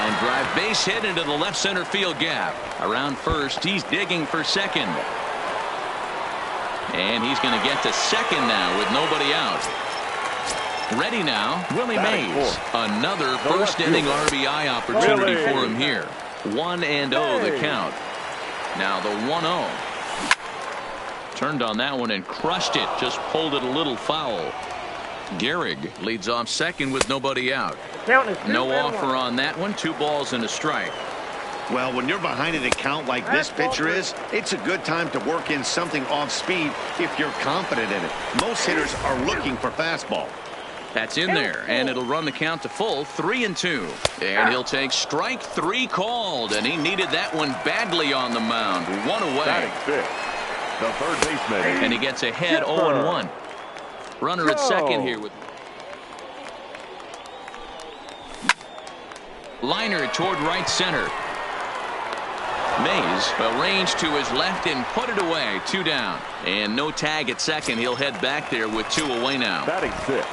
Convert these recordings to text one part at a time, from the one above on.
Line drive base hit into the left center field gap. Around first, he's digging for second. And he's going to get to second now with nobody out. Ready now, Willie Mays. Another first inning RBI opportunity for him here. 1-0 the count. Now the 1-0. Turned on that one and crushed it. Just pulled it a little foul. Gehrig leads off second with nobody out. No offer on that one. 2 balls and a strike. Well, when you're behind in a count like this pitcher is, it's a good time to work in something off speed if you're confident in it. Most hitters are looking for fastball. That's in there, and it'll run the count to full. 3-2. And he'll take strike 3 called, and he needed that one badly on the mound. 1 away. The third baseman. And he gets ahead 0-1. Runner at second here with liner toward right center. Mays arranged to his left and put it away. 2 down. And no tag at second. He'll head back there with 2 away now. Batting 6.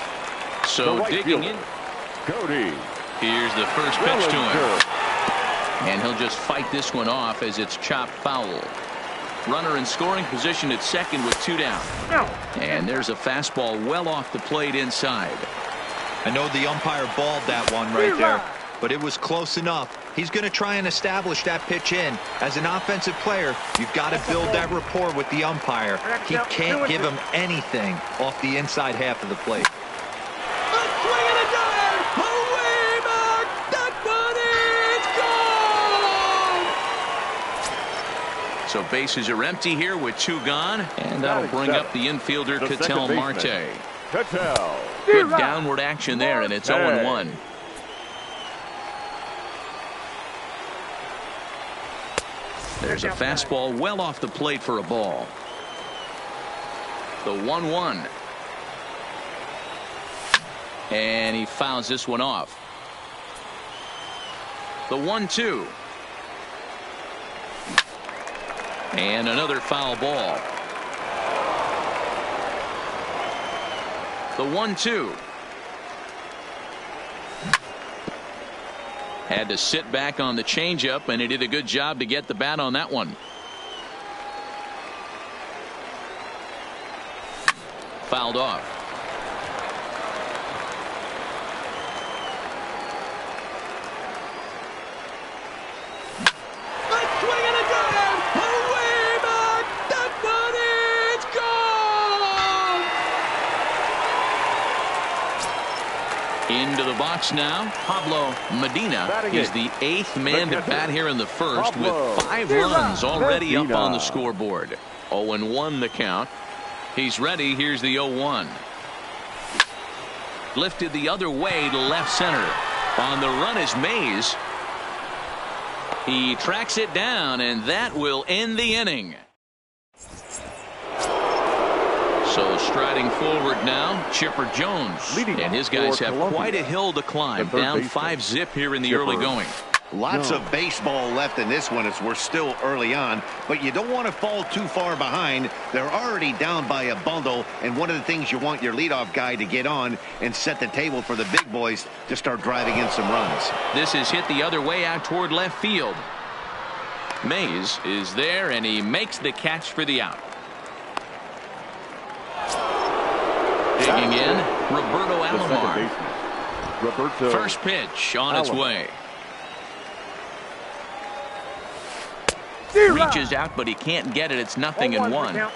So right digging fielder, in. Cody. Here's the first pitch to him. And he'll just fight this one off as it's chopped foul. Runner in scoring position at second with 2 down. And there's a fastball well off the plate inside. I know the umpire balled that one right there, but it was close enough. He's going to try and establish that pitch in. As an offensive player, you've got to build that rapport with the umpire. He can't give him anything off the inside half of the plate. So bases are empty here with 2 gone, and that'll bring up the infielder Ketel Marte. Good downward action there, and it's 0-1. There's a fastball well off the plate for a ball. The 1-1. And he fouls this one off. The 1-2. And another foul ball. The 1-2. Had to sit back on the changeup, and he did a good job to get the bat on that one. Fouled off. Into the box now. Pablo Medina is the 8th man to bat here in the first with 5 runs already up on the scoreboard. 0-1 the count. He's ready. Here's the 0-1. Lifted the other way to left center. On the run is Mays. He tracks it down, and that will end the inning. So striding forward now, Chipper Jones. And his guys have quite a hill to climb. Down 5-zip here in the early going. Lots of baseball left in this one as we're still early on, but you don't want to fall too far behind. They're already down by a bundle, and one of the things you want your leadoff guy to get on and set the table for the big boys to start driving in some runs. This is hit the other way out toward left field. Mays is there, and he makes the catch for the out. Digging in, Roberto Alomar. First pitch on its way. Reaches out, but he can't get it. It's 0-1.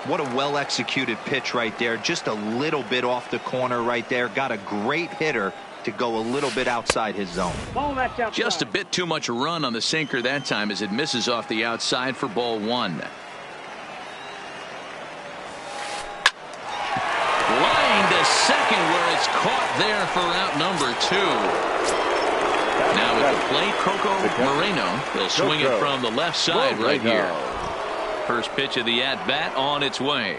What a well-executed pitch right there. Just a little bit off the corner right there. Got a great hitter to go a little bit outside his zone. Just a bit too much run on the sinker that time as it misses off the outside for ball 1. Line to second where it's caught there for out number 2. Now at the plate, Coco Moreno. He'll swing it from the left side right here. First pitch of the at-bat on its way.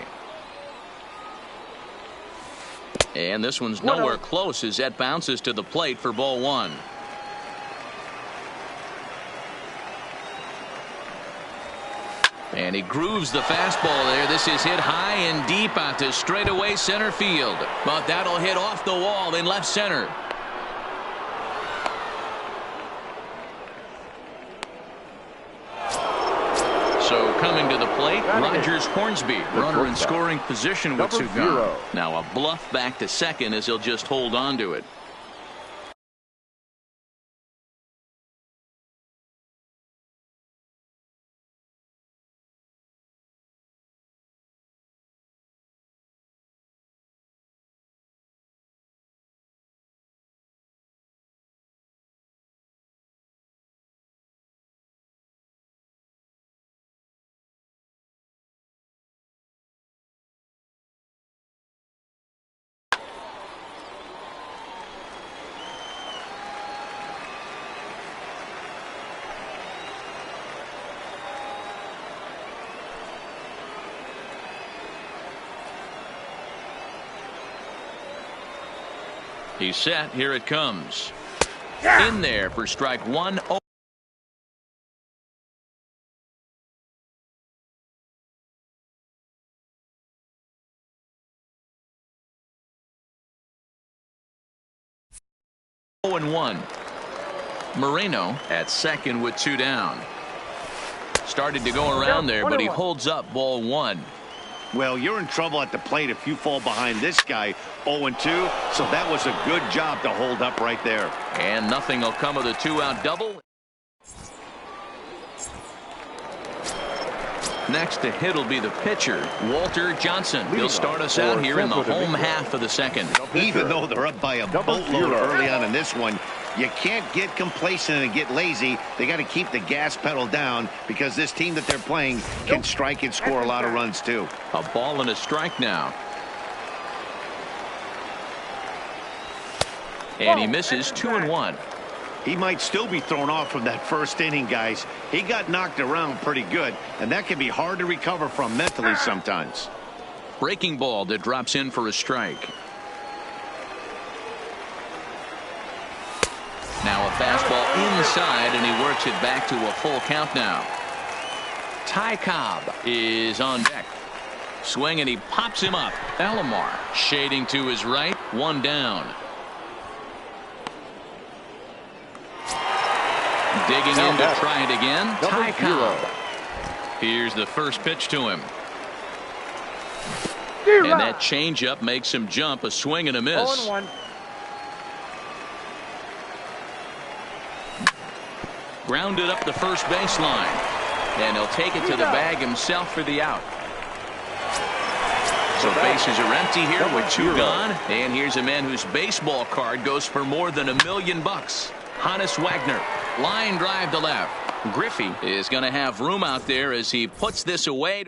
And this one's nowhere close as that bounces to the plate for ball 1. And he grooves the fastball there. This is hit high and deep out to straightaway center field. But that'll hit off the wall in left center. coming to the plate, Rogers Hornsby. Runner in scoring position with two gone. Now a bluff back to second as he'll just hold on to it. He's set. Here it comes. In there for strike one. Oh, and 1. Moreno at second with two down. Started to go around there, but he holds up ball 1. Well, you're in trouble at the plate if you fall behind this guy 0-2, so that was a good job to hold up right there. And nothing will come of the two-out double. Next to hit will be the pitcher, Walter Johnson. He'll start us out here in the home half of the second. Even though they're up by a boatload early on in this one, you can't get complacent and get lazy. They got to keep the gas pedal down because this team that they're playing can strike and score a lot of runs too. A ball and a strike now. And he misses 2-1. He might still be thrown off from that first inning, guys. He got knocked around pretty good, and that can be hard to recover from mentally sometimes. Breaking ball that drops in for a strike. Now a fastball inside, and he works it back to a full count now. Ty Cobb is on deck. Swing, and he pops him up. Alomar shading to his right. One down. Digging in to try it again. Ty Cobb. Here's the first pitch to him. And that changeup makes him jump. A swing and a miss. 0-1. Grounded up the first baseline. And he'll take it to the bag himself for the out. So bases are empty here with two gone. And here's a man whose baseball card goes for more than $1 million. Hannes Wagner. Line drive to left. Griffey is going to have room out there as he puts this away.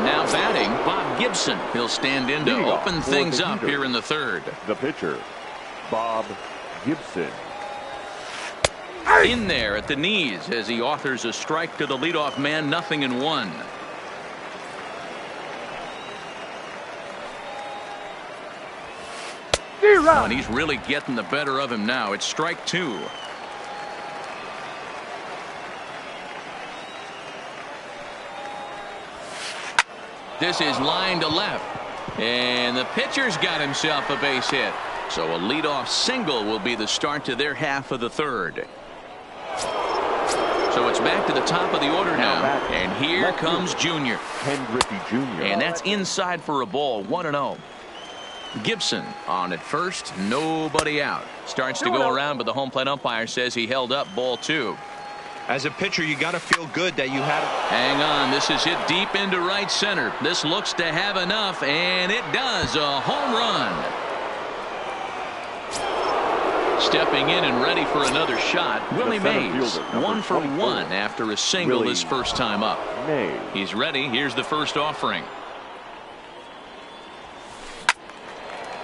Now batting, Bob Gibson. He'll stand in to open things up here in the third. The pitcher, Bob Gibson. In there at the knees as he authors a strike to the leadoff man. 0-1. And he's really getting the better of him now. It's strike 2. This is line to left. And the pitcher's got himself a base hit. So a leadoff single will be the start to their half of the third. So it's back to the top of the order now. And here comes Junior. Ken Griffey Jr. And that's inside for a ball. 1-0. Gibson on at first. Nobody out. Starts to go around, but the home plate umpire says he held up ball 2. As a pitcher, you got to feel good that you had it. Hang on. This is hit deep into right center. This looks to have enough, and it does. A home run. Stepping in and ready for another shot, Willie Mays. 1 for 1 after a single his first time up. He's ready. Here's the first offering.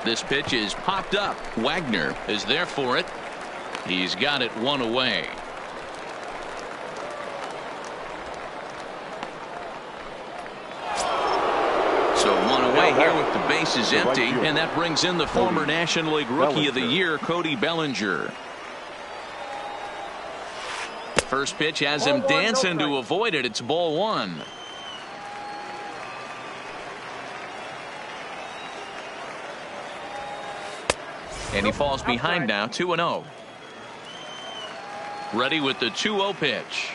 This pitch is popped up. Wagner is there for it. He's got it one away. So one away here with the bases empty, and that brings in the former National League Rookie of the Year, Cody Bellinger. First pitch has him dancing to avoid it. It's ball 1. And he falls behind now. 2-0. Ready with the 2-0 pitch.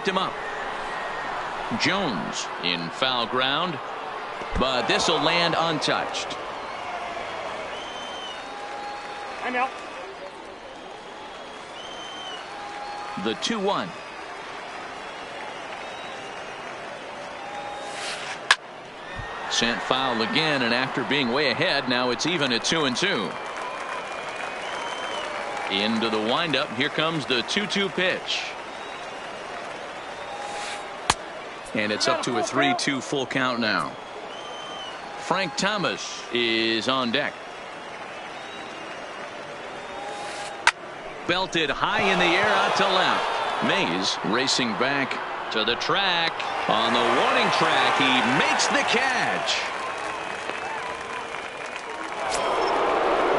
picked him up. Jones in foul ground, but this will land untouched. I'm out. The 2-1. Sent foul again, and after being way ahead, now it's even at 2-2. Into the windup. Here comes the 2-2 pitch. And it's up to a 3-2 full count now. Frank Thomas is on deck. Belted high in the air out to left. Mays racing back to the track. On the warning track, he makes the catch.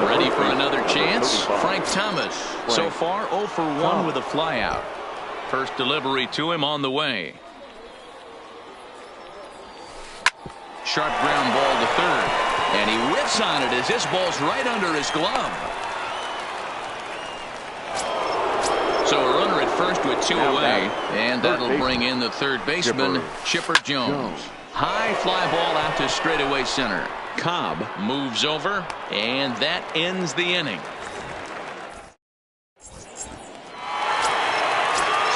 Ready for another chance. Frank Thomas so far 0 for 1 with a flyout. First delivery to him on the way. Sharp ground ball to third, and he whiffs on it as this ball's right under his glove. So a runner at first with 2 away, and that'll bring in the third baseman, Chipper Jones. High fly ball out to straightaway center. Cobb moves over, and that ends the inning.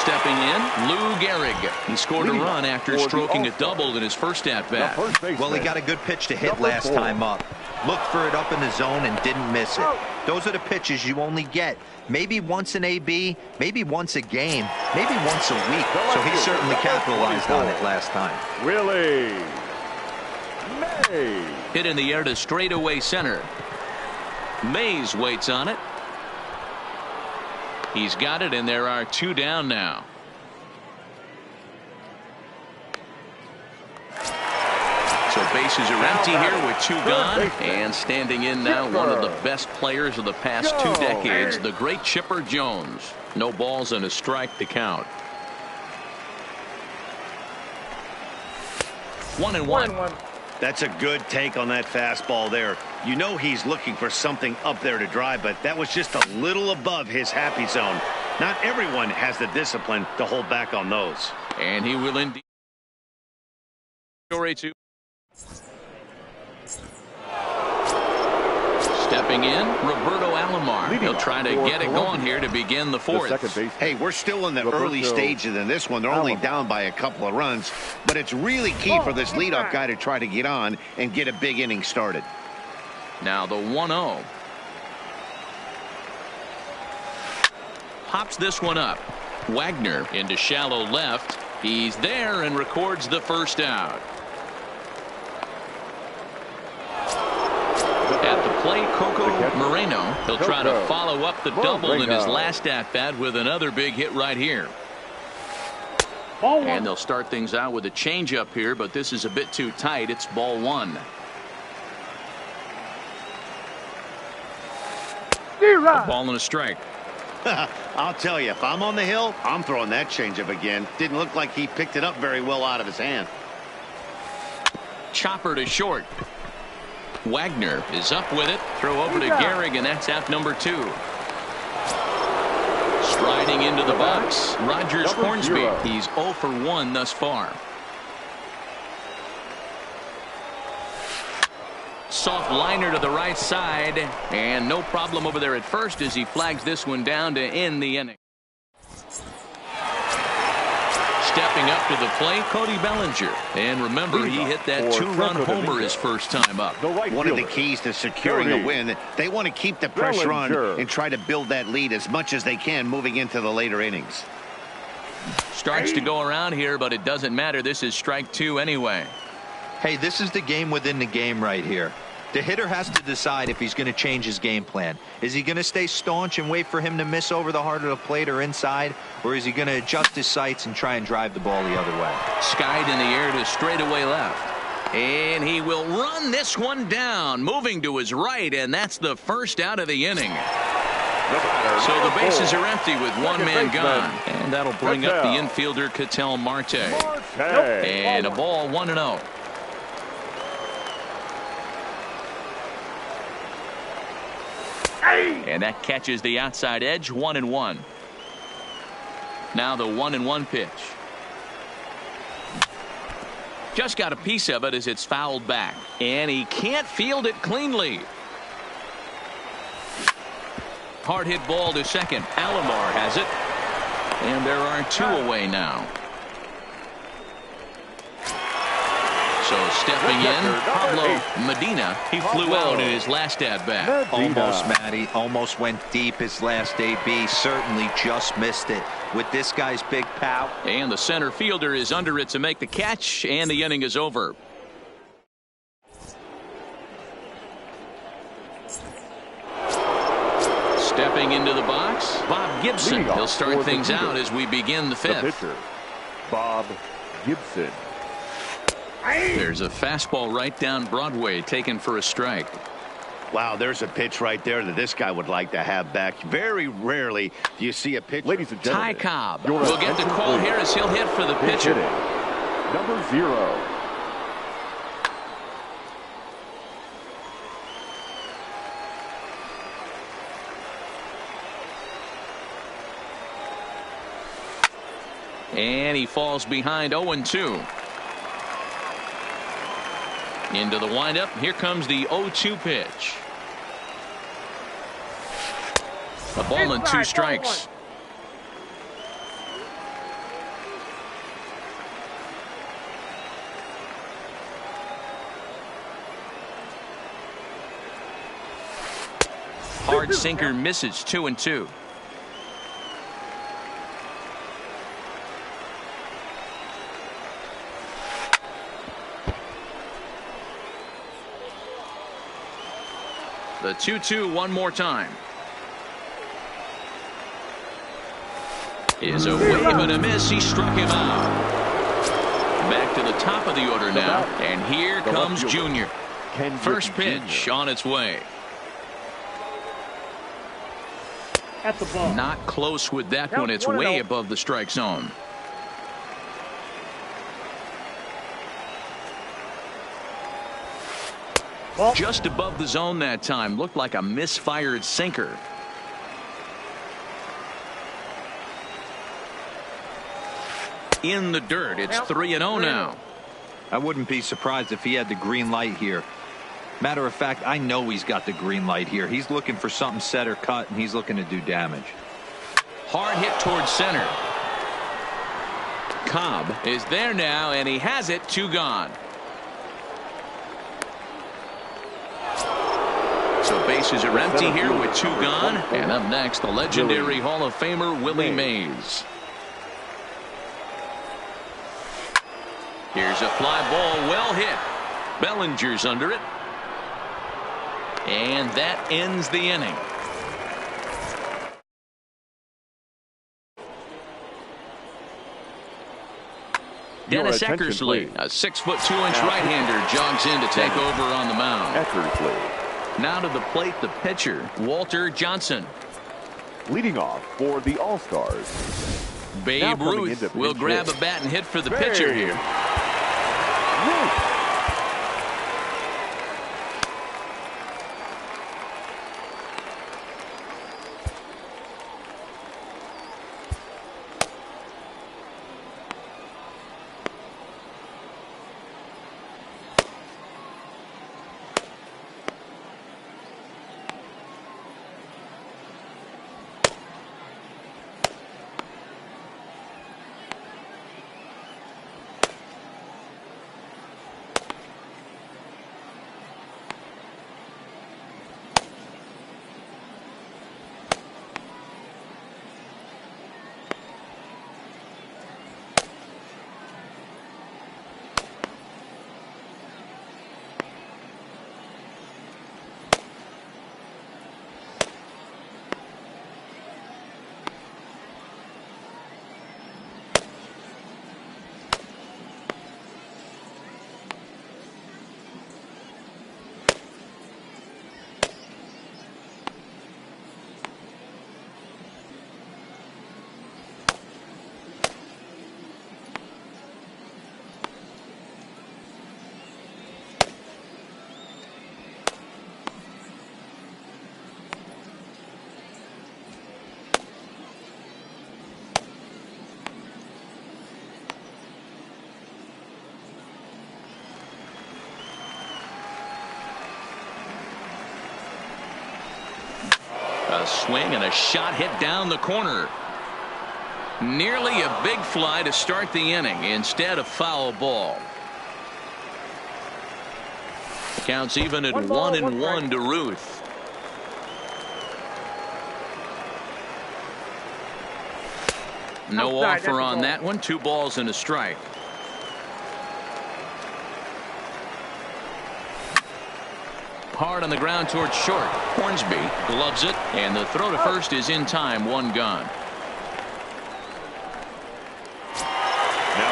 Stepping in, Lou Gehrig. He scored a run after stroking a double in his first at-bat. Well, he got a good pitch to hit last time up. Looked for it up in the zone and didn't miss it. Those are the pitches you only get maybe once an AB, maybe once a game, maybe once a week. So he certainly capitalized on it last time. Willie Mays. Hit in the air to straightaway center. Mays waits on it. He's got it, and there are 2 down now. So bases are empty here with 2 gone, and standing in now one of the best players of the past 2 decades, the great Chipper Jones. No balls and a strike to count. 1-1. That's a good take on that fastball there. You know he's looking for something up there to drive, but that was just a little above his happy zone. Not everyone has the discipline to hold back on those. And he will indeed. Story 2. Stepping in, Roberto Alomar. He'll try to get it going here to begin the 4th. Hey, we're still in the early stages in this one. They're only down by a couple of runs, but it's really key for this leadoff guy to try to get on and get a big inning started. Now the 1-0. Pops this one up. Wagner into shallow left. He's there and records the first out. At the plate, Coco Moreno. He'll try to follow up the double in his last at-bat with another big hit right here. And they'll start things out with a changeup here, but this is a bit too tight. It's ball 1. A ball and a strike. I'll tell you, if I'm on the hill, I'm throwing that changeup again. Didn't look like he picked it up very well out of his hand. Chopper to short. Wagner is up with it. Throw over to Gehrig, and that's out number 2. Striding into the box, Rogers Hornsby. He's 0 for 1 thus far. Soft liner to the right side, and no problem over there at first as he flags this one down to end the inning. Stepping up to the plate, Cody Bellinger. And remember, he hit that 2-run homer his first time up. One of the keys to securing a win, they want to keep the pressure on and try to build that lead as much as they can moving into the later innings. Starts to go around here, but it doesn't matter. This is strike 2 anyway. Hey, this is the game within the game right here. The hitter has to decide if he's going to change his game plan. Is he going to stay staunch and wait for him to miss over the heart of the plate or inside? Or is he going to adjust his sights and try and drive the ball the other way? Skied in the air to straightaway left. And he will run this one down, moving to his right, and that's the first out of the inning. So the bases are empty with 1 man gone. And that'll bring up the infielder, Ketel Marte. And a ball 1-0. And that catches the outside edge. 1-1. Now the 1-1 pitch. Just got a piece of it as it's fouled back. And he can't field it cleanly. Hard hit ball to second. Alomar has it. And there are 2 away now. So stepping in, Pablo Medina. He flew out in his last at-bat. Almost, Matty. Almost went deep his last AB. Certainly just missed it. With this guy's big power. And the center fielder is under it to make the catch, and the inning is over. Stepping into the box, Bob Gibson. He'll start things out as we begin the 5th. The pitcher, Bob Gibson. There's a fastball right down Broadway taken for a strike. Wow, there's a pitch right there that this guy would like to have back. Very rarely do you see a pitch. Ladies and Ty gentlemen, Cobb your will get the attention, call please. here as he'll hit for the Pitch pitcher. hitting, number 0. And he falls behind 0-2. Into the windup. Here comes the 0-2 pitch. A ball and 2 strikes. Hard sinker misses. 2-2. The 2-2 one more time. Is a wave and a miss. He struck him out. Back to the top of the order now. And here comes Junior. First pitch on its way. At the ball. Not close with that one. It's way above the strike zone. Ball. Just above the zone that time. Looked like a misfired sinker. In the dirt. It's 3-0 now. I wouldn't be surprised if he had the green light here. Matter of fact, I know he's got the green light here. He's looking for something set or cut, and he's looking to do damage. Hard hit towards center. Cobb is there now, and he has it. 2 gone. So bases are empty here with 2 gone. And up next, the legendary Hall of Famer Willie Mays. Here's a fly ball, well hit. Bellinger's under it. And that ends the inning. Dennis Eckersley, a 6'2" right-hander, jogs in to take over on the mound. Eckersley. Now to the plate, the pitcher, Walter Johnson. Leading off for the All-Stars, Babe Ruth will grab a bat and hit for the pitcher here. A swing and a shot hit down the corner. Nearly a big fly to start the inning instead of foul ball. Counts even at 1-1 to Ruth. No offer on that one. 2 balls and a strike. Hard on the ground towards short. Hornsby gloves it, and the throw to first is in time. 1 gone.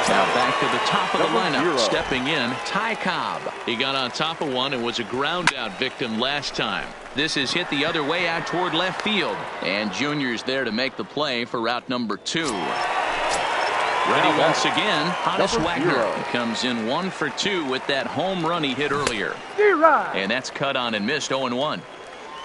Now back to the top of the lineup. Stepping in, Ty Cobb. He got on top of one and was a ground out victim last time. This is hit the other way out toward left field. And Junior's there to make the play for route number 2. Ready once again, Hannes Wagner. He comes in 1 for 2 with that home run he hit earlier. And that's cut on and missed. 0-1.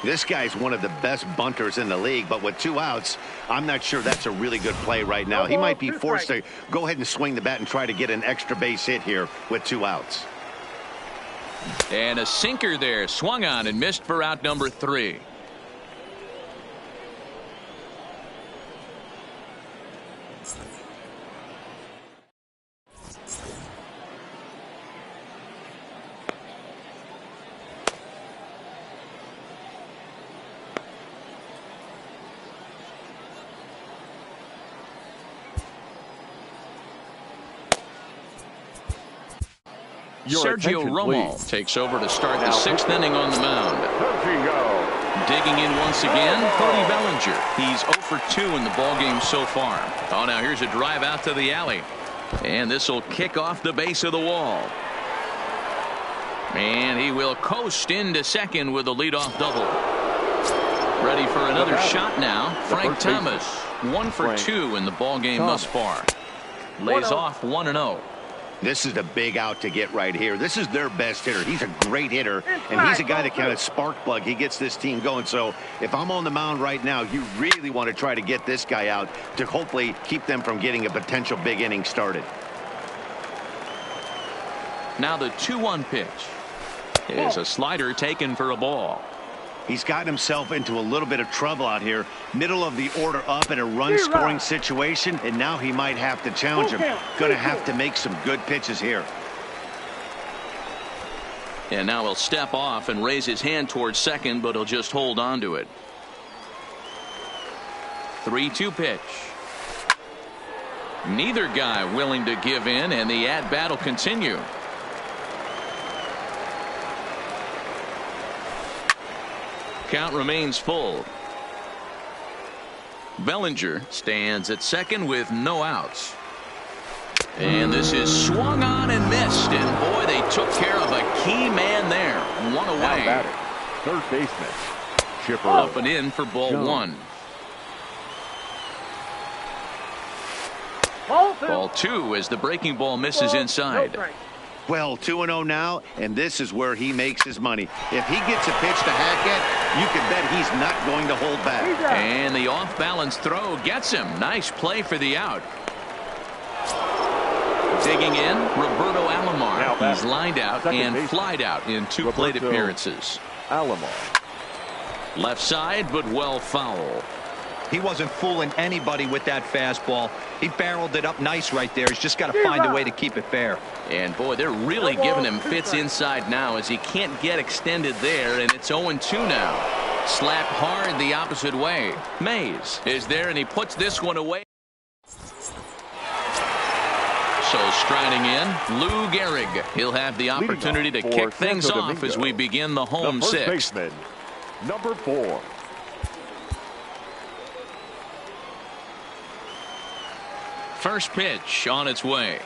This guy's one of the best bunters in the league, but with 2 outs, I'm not sure that's a really good play right now. He might be forced to go ahead and swing the bat and try to get an extra base hit here with 2 outs. And a sinker there, swung on and missed for out number 3. Sergio Romo takes over to start the 6th inning on the mound. Digging in once again, Cody Bellinger. He's 0 for 2 in the ballgame so far. Oh, now here's a drive out to the alley. And this will kick off the base of the wall. And he will coast into second with a leadoff double. Ready for another shot now. Frank Thomas, 1 for 2 in the ballgame thus far. Lays off 1-0. This is a big out to get right here. This is their best hitter. He's a great hitter, and he's a guy that kind of spark plug. He gets this team going. So if I'm on the mound right now, you really want to try to get this guy out to hopefully keep them from getting a potential big inning started. Now the 2-1 pitch is a slider taken for a ball. He's gotten himself into a little bit of trouble out here. Middle of the order up in a run-scoring situation, and now he might have to challenge him. Going to have to make some good pitches here. And now he'll step off and raise his hand towards second, but he'll just hold on to it. 3-2 pitch. Neither guy willing to give in, and the at-bat will continue. Count remains full. Bellinger stands at second with no outs. And this is swung on and missed. And boy, they took care of a key man there. 1 away. Third baseman Chipper. Up and in for ball 1. Ball 2 as the breaking ball misses inside. Well, 2-0 now, and this is where he makes his money. If he gets a pitch to hack at, you can bet he's not going to hold back. And the off-balance throw gets him. Nice play for the out. Digging in, Roberto Alomar. He's lined out and flied out in 2 plate appearances. Alomar. Left side, but well foul. He wasn't fooling anybody with that fastball. He barreled it up nice right there. He's just got to find a way to keep it fair. And boy, they're really giving him fits inside now as he can't get extended there, and it's 0-2 now. Slapped hard the opposite way. Mays is there, and he puts this one away. So striding in, Lou Gehrig. He'll have the opportunity to kick things off as we begin the home 6th. Baseman, number 4. First pitch on its way.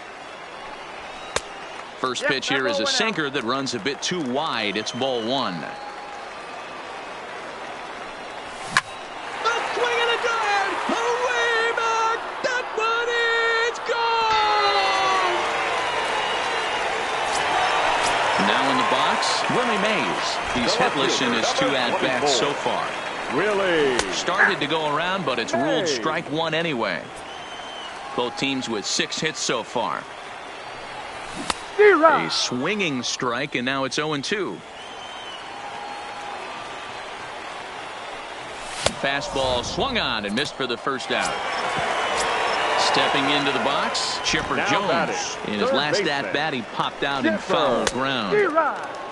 First pitch here is a sinker that runs a bit too wide. It's ball 1. A swing and a drive. Away back. That one is gone. Now in the box, Willie Mays. He's hitless in his 2 at-bats so far. Really? Started to go around, but it's ruled strike 1 anyway. Both teams with 6 hits so far. A swinging strike, and now it's 0-2. fastball swung on and missed for the first out. Stepping into the box, Chipper Jones. In his last at-bat, he popped out in foul ground.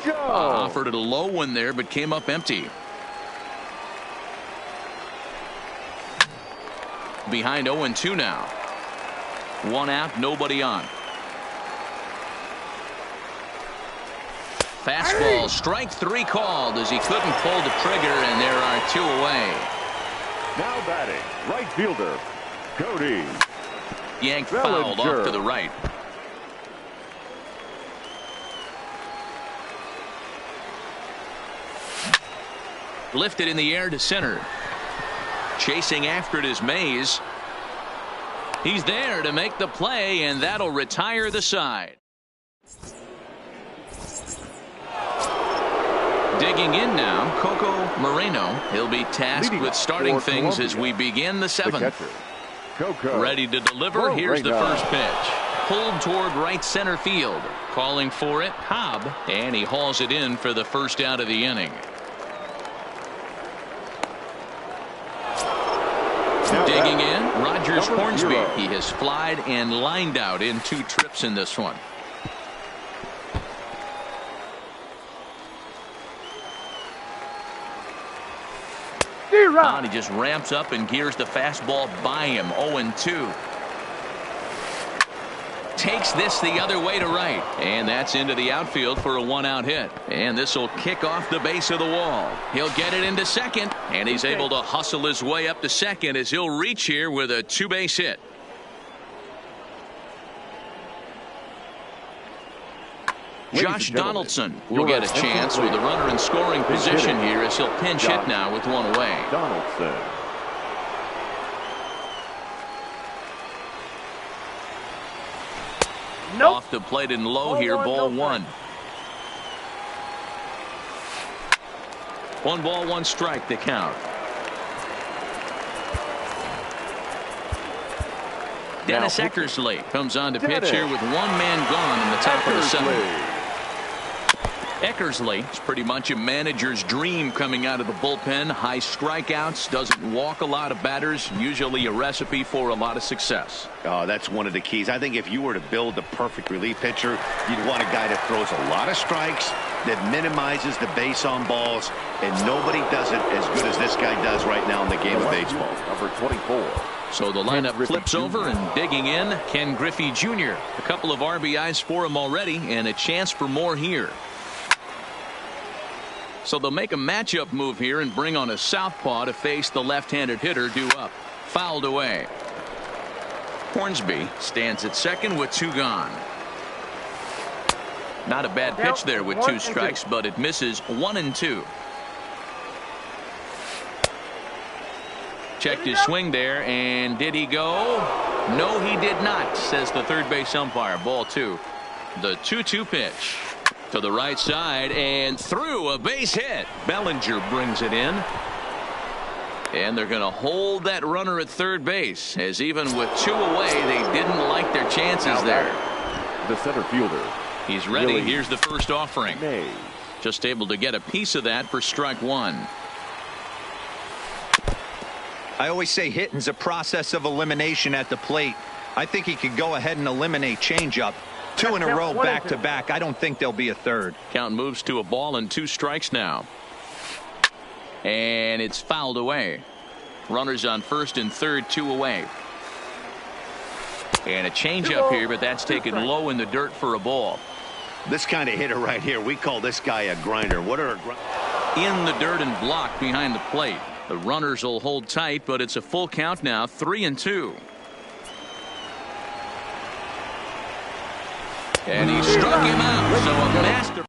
Offered it a low one there, but came up empty. Behind 0-2 now. 1 out, nobody on. Fastball, strike 3 called as he couldn't pull the trigger, and there are 2 away. Now batting, right fielder, Cody. Yanked fouled off to the right. Lifted in the air to center. Chasing after it is Mays. He's there to make the play, and that'll retire the side. Digging in now, Coco Moreno. He'll be tasked with starting things as we begin the 7th. Ready to deliver. Here's the first pitch. Pulled toward right center field. Calling for it, Cobb, and he hauls it in for the first out of the inning. Digging in, Rogers Hornsby. He has flied and lined out in 2 trips in this one. And he just ramps up and gears the fastball by him. 0-2. Takes this the other way to right. And that's into the outfield for a 1-out hit. And this will kick off the base of the wall. He'll get it into second. And he's able to hustle his way up to second as he'll reach here with a 2-base hit. Josh Donaldson will get a chance with a runner in scoring position here as he'll pinch hit now with 1 away. Donaldson. Off the plate and low here, ball 1. 1 ball, 1 strike to count. Dennis Eckersley comes on to pitch here with 1 man gone in the top of the 7th. Eckersley is pretty much a manager's dream coming out of the bullpen. High strikeouts, doesn't walk a lot of batters, usually a recipe for a lot of success. Oh, that's one of the keys. I think if you were to build the perfect relief pitcher, you'd want a guy that throws a lot of strikes, that minimizes the base on balls, and nobody does it as good as this guy does right now in the game of baseball. Number 24. So the lineup flips over, and digging in, Ken Griffey Jr. A couple of RBIs for him already, and a chance for more here. So they'll make a matchup move here and bring on a southpaw to face the left-handed hitter due up. Fouled away. Hornsby stands at second with 2 gone. Not a bad pitch there with 2 strikes, but it misses 1-2. Checked his swing there, and did he go? No, he did not, says the third base umpire. Ball 2. The 2-2 pitch. To the right side and through, a base hit. Bellinger brings it in. And they're going to hold that runner at third base, as even with 2 away, they didn't like their chances there. The center fielder. He's ready. Here's the first offering. Just able to get a piece of that for strike 1. I always say hitting's a process of elimination at the plate. I think he could go ahead and eliminate changeup. 2 in a row, back to back. I don't think there'll be a third. Count moves to a ball and 2 strikes now. And it's fouled away. Runners on first and third, 2 away. And a changeup here, but that's taken low in the dirt for a ball. This kind of hitter right here, we call this guy a grinder. What are in the dirt and blocked behind the plate. The runners will hold tight, but it's a full count now, 3-2. And he struck him out. So a master.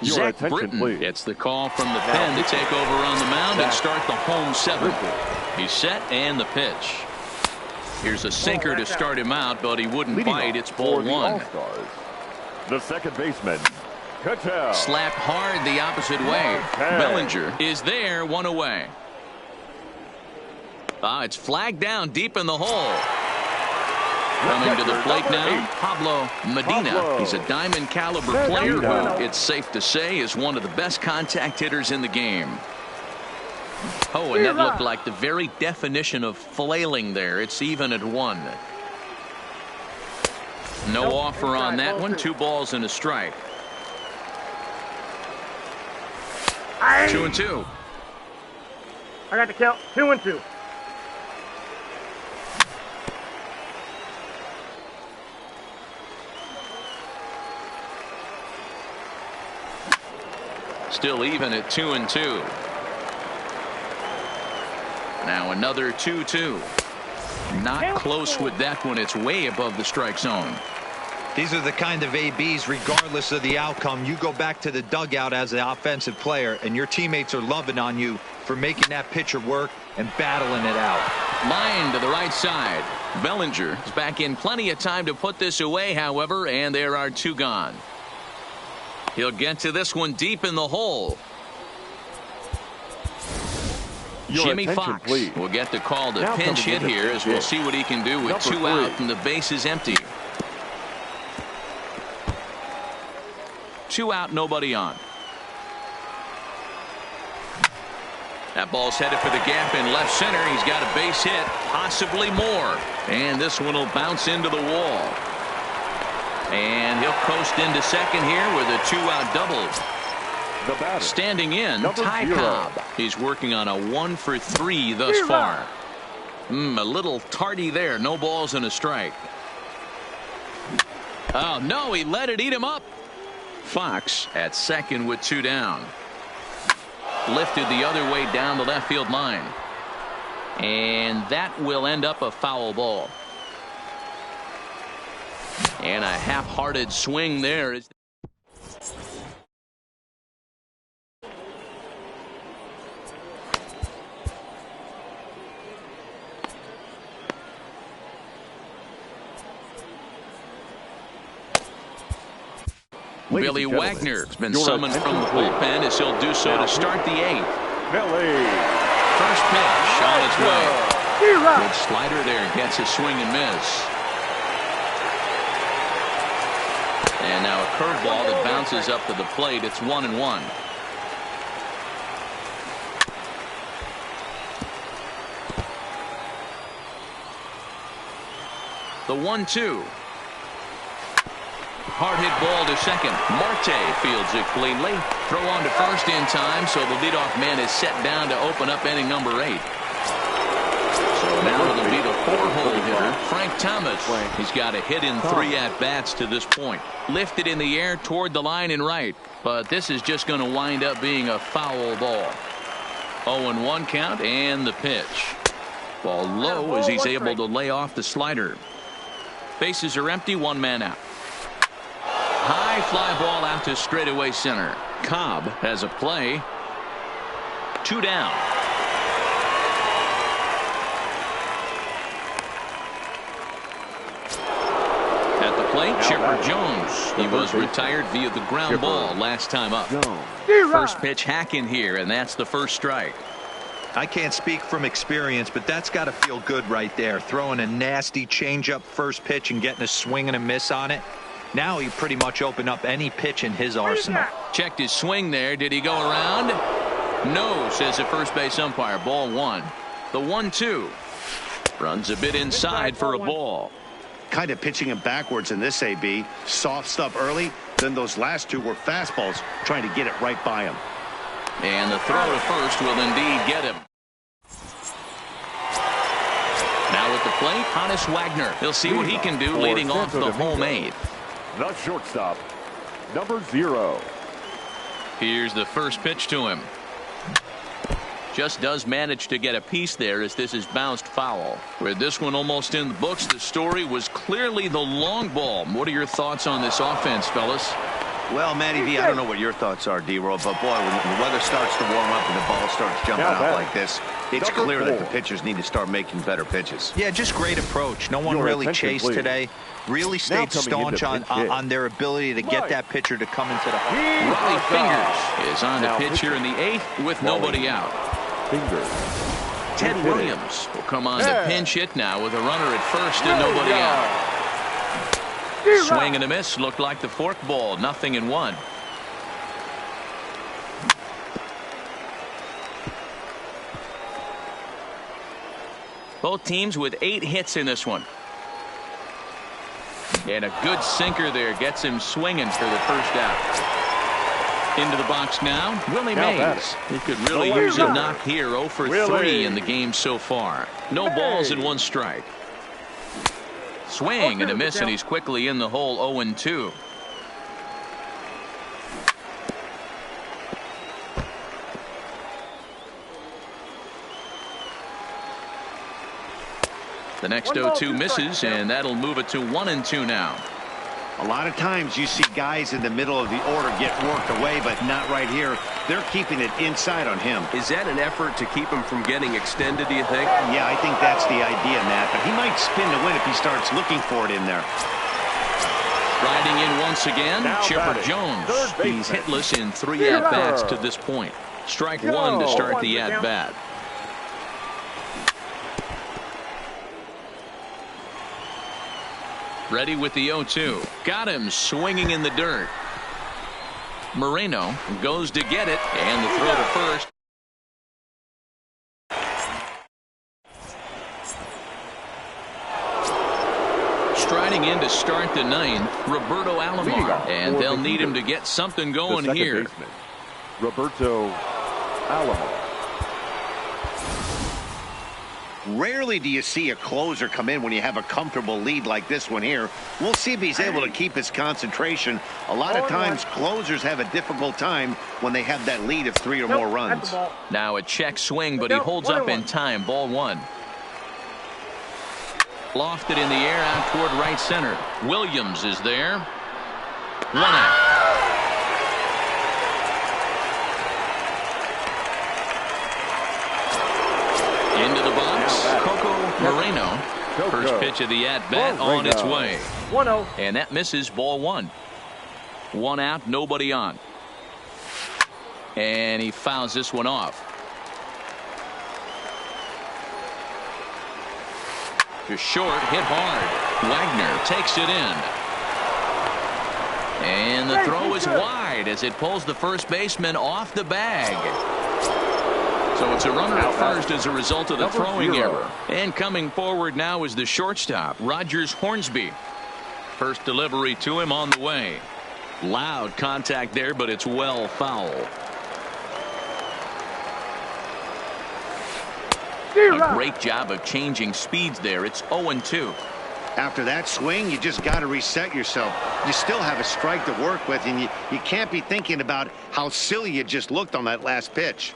Zach Britton gets the call from the pen to take over on the mound and start the home 7th. He's set and the pitch. Here's a sinker to start him out, but he wouldn't bite. It's ball 1. The second baseman, Cattell. Slapped hard the opposite way. Bellinger is there, 1 away. It's flagged down deep in the hole. Coming to the plate now, Pablo Medina. He's a diamond caliber player who, it's safe to say, is one of the best contact hitters in the game. Oh, and that looked like the very definition of flailing there. It's even at 1. No offer on that one. 2 balls and a strike. 2-2. I got the count. 2-2. Still even at 2-2. Now another 2-2. Not close with that one. It's way above the strike zone. These are the kind of ABs, regardless of the outcome. You go back to the dugout as an offensive player, and your teammates are loving on you for making that pitcher work and battling it out. Line to the right side. Bellinger is back in plenty of time to put this away, however, and there are 2 gone. He'll get to this one deep in the hole. Jimmy Fox will get the call to pinch hit here, as we'll see what he can do with 2 out and the base is empty. 2 out, nobody on. That ball's headed for the gap in left center. He's got a base hit, possibly more. And this one will bounce into the wall. And he'll coast into second here with a 2-out double. Standing in, Ty Cobb. He's working on a 1-for-3 thus far. A little tardy there. No balls and a strike. Oh, no, he let it eat him up. Fox at second with 2 down. Lifted the other way down the left field line. And that will end up a foul ball. And a half-hearted swing there. Billy Wagner has been summoned from the bullpen, as he'll do so to start the 8th. First pitch on its way. Good slider there, gets a swing and miss. And now a curveball that bounces up to the plate. It's 1-1. The 1-2. Hard hit ball to second. Marte fields it cleanly. Throw on to first in time, so the leadoff man is set down to open up inning number 8. So now it'll be the 4-hole hitter, Frank Thomas. He's got a hit in 3 at-bats to this point. Lifted in the air toward the line and right, but this is just going to wind up being a foul ball. 0-1 count and the pitch. Ball low as he's able to lay off the slider. Bases are empty, 1 man out. High fly ball out to straightaway center. Cobb has a play. 2 down. At the plate, Chipper Jones. He was retired via the ground ball last time up. First pitch hack in here, and that's the first strike. I can't speak from experience, but that's got to feel good right there. Throwing a nasty changeup first pitch and getting a swing and a miss on it. Now he pretty much opened up any pitch in his arsenal. Checked his swing there. Did he go around? No, says the first base umpire. Ball 1. The 1-2. Runs a bit inside for a ball. Kind of pitching him backwards in this AB. Soft stuff early. Then those last 2 were fastballs, trying to get it right by him. And the throw to first will indeed get him. Now at the plate, Honus Wagner. He'll see what he can do leading off the home 8th. The shortstop, number 0. Here's the first pitch to him. Just does manage to get a piece there as this is bounced foul. With this one almost in the books, the story was clearly the long ball. What are your thoughts on this offense, fellas? Well, Matty V, I don't know what your thoughts are, D-Roll, but boy, when the weather starts to warm up and the ball starts jumping out like this, it's clear that the pitchers need to start making better pitches. Yeah, just great approach. No one really chased today. Really stayed staunch on their ability to get that pitcher to come into the hole. Raleigh Fingers is on the pitch here in the 8th with nobody out. Fingers. Ted Williams will come on to pinch hit now with a runner at first and nobody out. Swing and a miss. Looked like the fork ball. 0-1. Both teams with 8 hits in this one. And a good sinker there gets him swinging for the first out. Into the box now, Willie Mays. He could really use a knock here. 0 for 3 in the game so far. No balls and 1 strike. Swing and a miss, and he's quickly in the hole. 0-2. The next 0-2 misses, and that'll move it to 1-2 now. A lot of times you see guys in the middle of the order get worked away, but not right here. They're keeping it inside on him. Is that an effort to keep him from getting extended, do you think? Yeah, I think that's the idea, Matt. But he might spin to win if he starts looking for it in there. Riding in once again, Chipper Jones. He's hitless in 3 at-bats to this point. Strike 1 to start the at-bat. Ready with the 0-2. Got him swinging in the dirt. Moreno goes to get it, and the throw to first. Striding in to start the 9th, Roberto Alomar, and they'll need him to get something going here. Baseman, Roberto Alomar. Rarely do you see a closer come in when you have a comfortable lead like this one here. We'll see if he's able to keep his concentration. A lot of times closers have a difficult time when they have that lead of 3 or more runs. Now a check swing, but he holds up in time. Ball 1. Lofted in the air out toward right center. Williams is there. 1 out. Into the box, Coco Moreno. First pitch of the at-bat on its way. 1-0. And that misses. Ball 1. 1 out, nobody on. And he fouls this one off. To short, hit hard. Wagner takes it in. And the throw is wide as it pulls the first baseman off the bag. So it's a runner at first as a result of the throwing error. And coming forward now is the shortstop, Rogers Hornsby. First delivery to him on the way. Loud contact there, but it's well foul. A great job of changing speeds there. It's 0-2. After that swing, you just got to reset yourself. You still have a strike to work with, and you can't be thinking about how silly you just looked on that last pitch.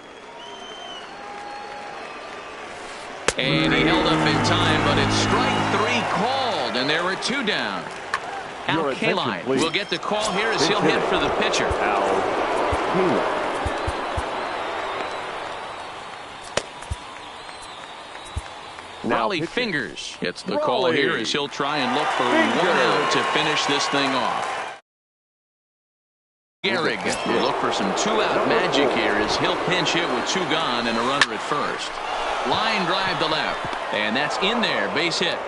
And he held up in time, but it's strike 3 called, and there were 2 down. Al Kaline will get the call here as he'll hit for the pitcher. Al Kaline. Raleigh Fingers gets the call here as he'll try and look for 1 out to finish this thing off. Gehrig will look for some 2-out magic here as he'll pinch hit with 2 gone and a runner at first. Line drive to left, and that's in there. Base hit.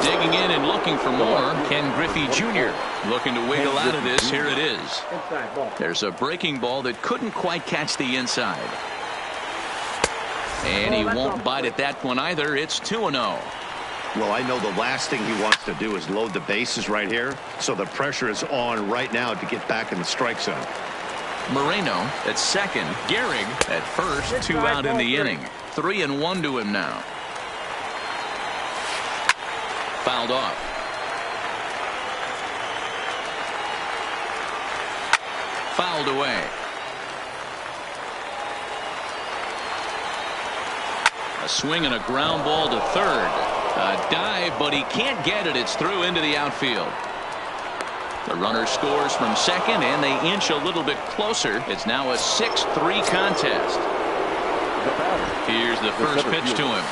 Digging in and looking for more, Ken Griffey Jr. looking to wiggle out of this. Here it is. There's a breaking ball that couldn't quite catch the inside. And he won't bite at that one either. It's 2-0. Well, I know the last thing he wants to do is load the bases right here, so the pressure is on right now to get back in the strike zone. Moreno at second. Gehrig at first. 2 out in the inning. 3-1 to him now. Fouled off. Fouled away. A swing and a ground ball to third. A dive, but he can't get it. It's through into the outfield. The runner scores from second, and they inch a little bit closer. It's now a 6-3 contest. Here's the first pitch to him.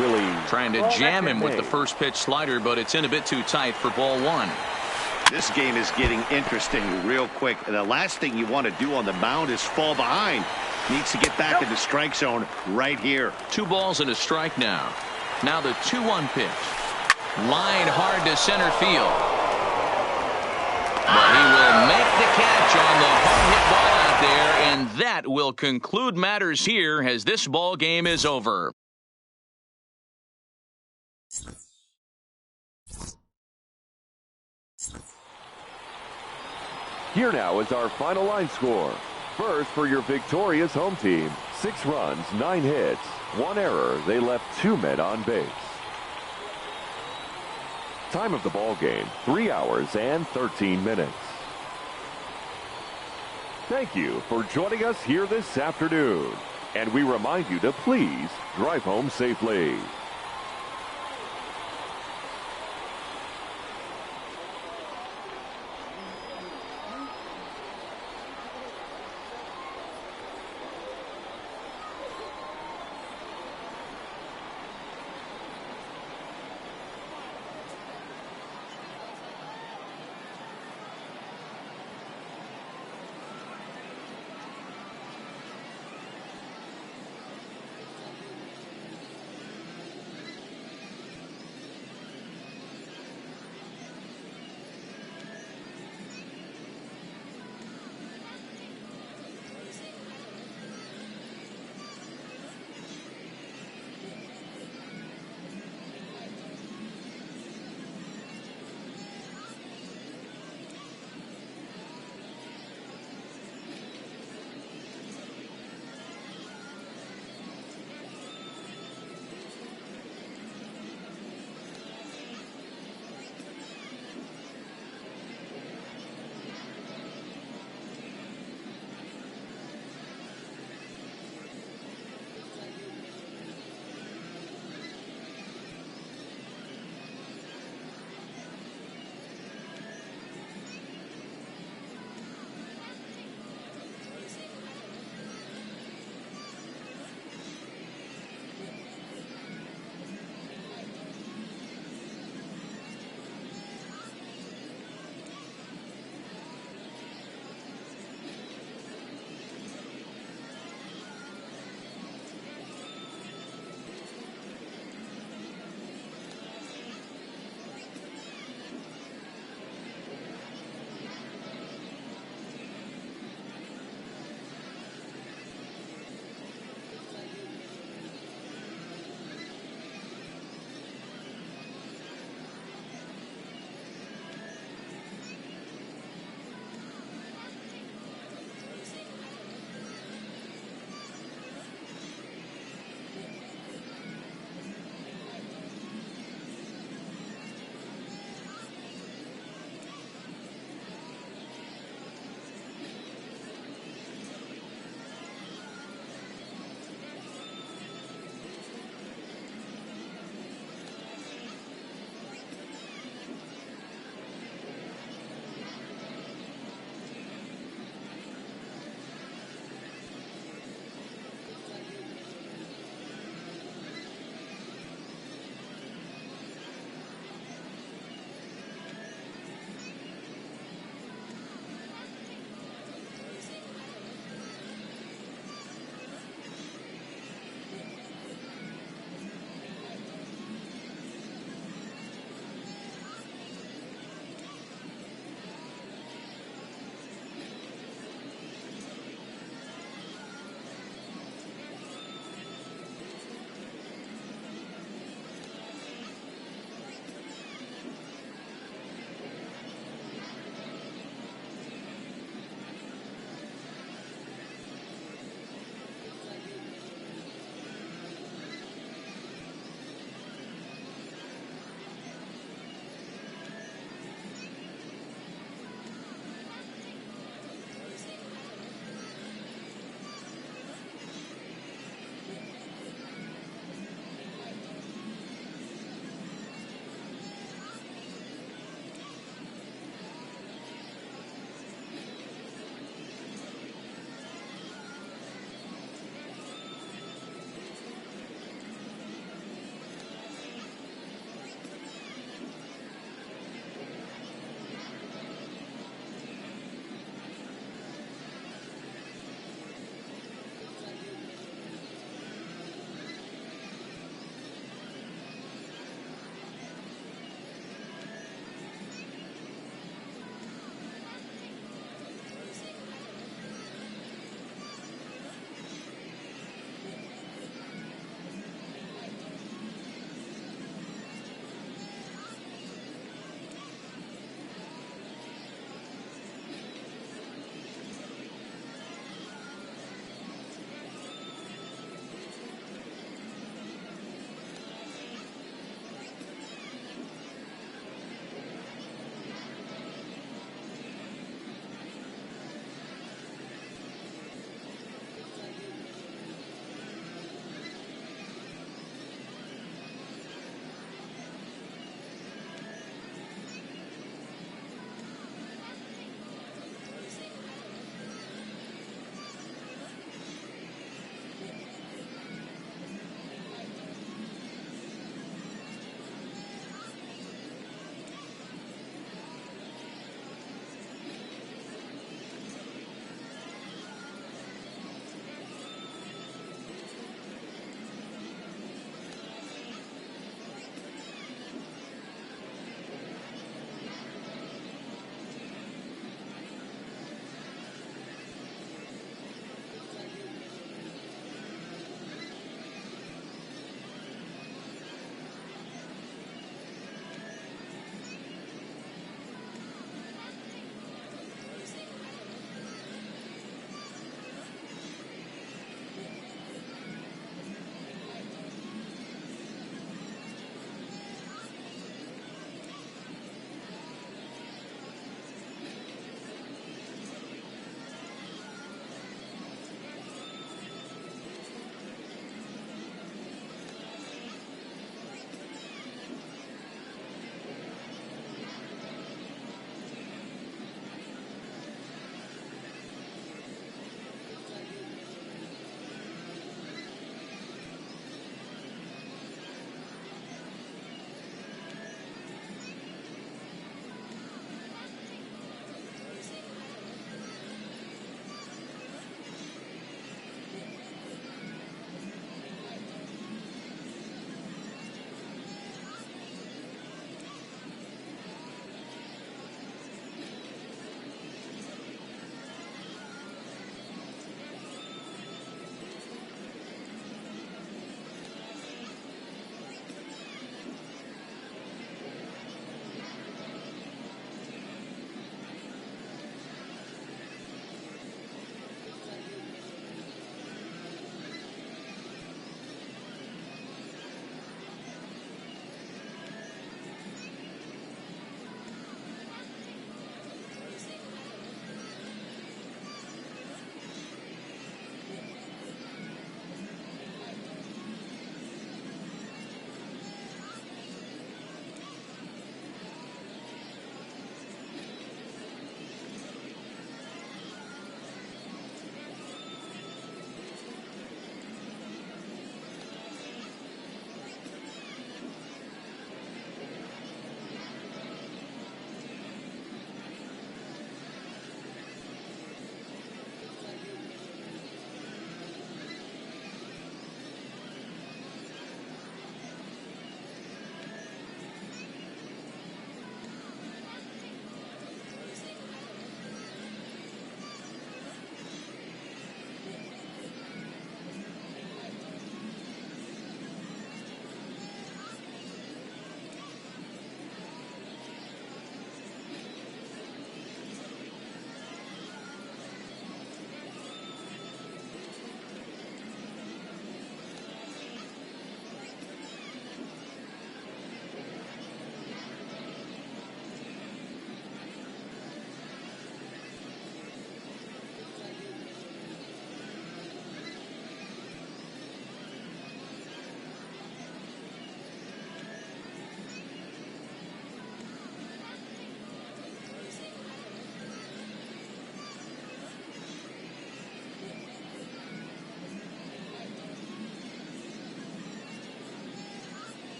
Willie trying to jam him with the first pitch slider, but it's in a bit too tight for ball 1. This game is getting interesting real quick. The last thing you want to do on the mound is fall behind. Needs to get back in the strike zone right here. 2 balls and a strike now. Now the 2-1 pitch. Line hard to center field. But he will make the catch on the hard hit ball out there, and that will conclude matters here as this ball game is over. Here now is our final line score. First, for your victorious home team, 6 runs, 9 hits, 1 error. They left 2 men on base. Time of the ball game, 3 hours and 13 minutes. Thank you for joining us here this afternoon. And we remind you to please drive home safely.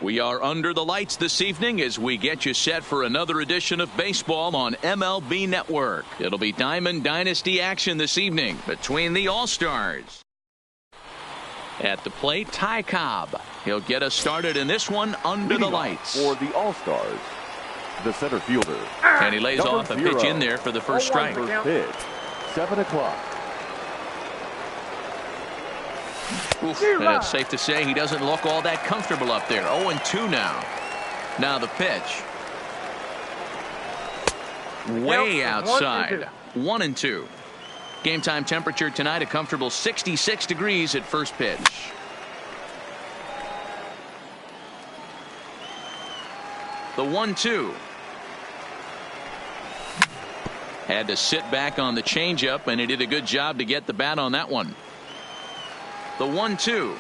We are under the lights this evening as we get you set for another edition of baseball on MLB Network. It'll be Diamond Dynasty action this evening between the All-Stars. At the plate, Ty Cobb. He'll get us started in this one under the lights. For the All-Stars, the center fielder. And he lays off a pitch in there for the first strike. First pitch, 7 o'clock. Oof, and it's safe to say he doesn't look all that comfortable up there. 0-2 now. Now the pitch. Way outside. 1-2. Game time temperature tonight a comfortable 66 degrees at first pitch. The 1-2. Had to sit back on the changeup, and he did a good job to get the bat on that one. The 1-2.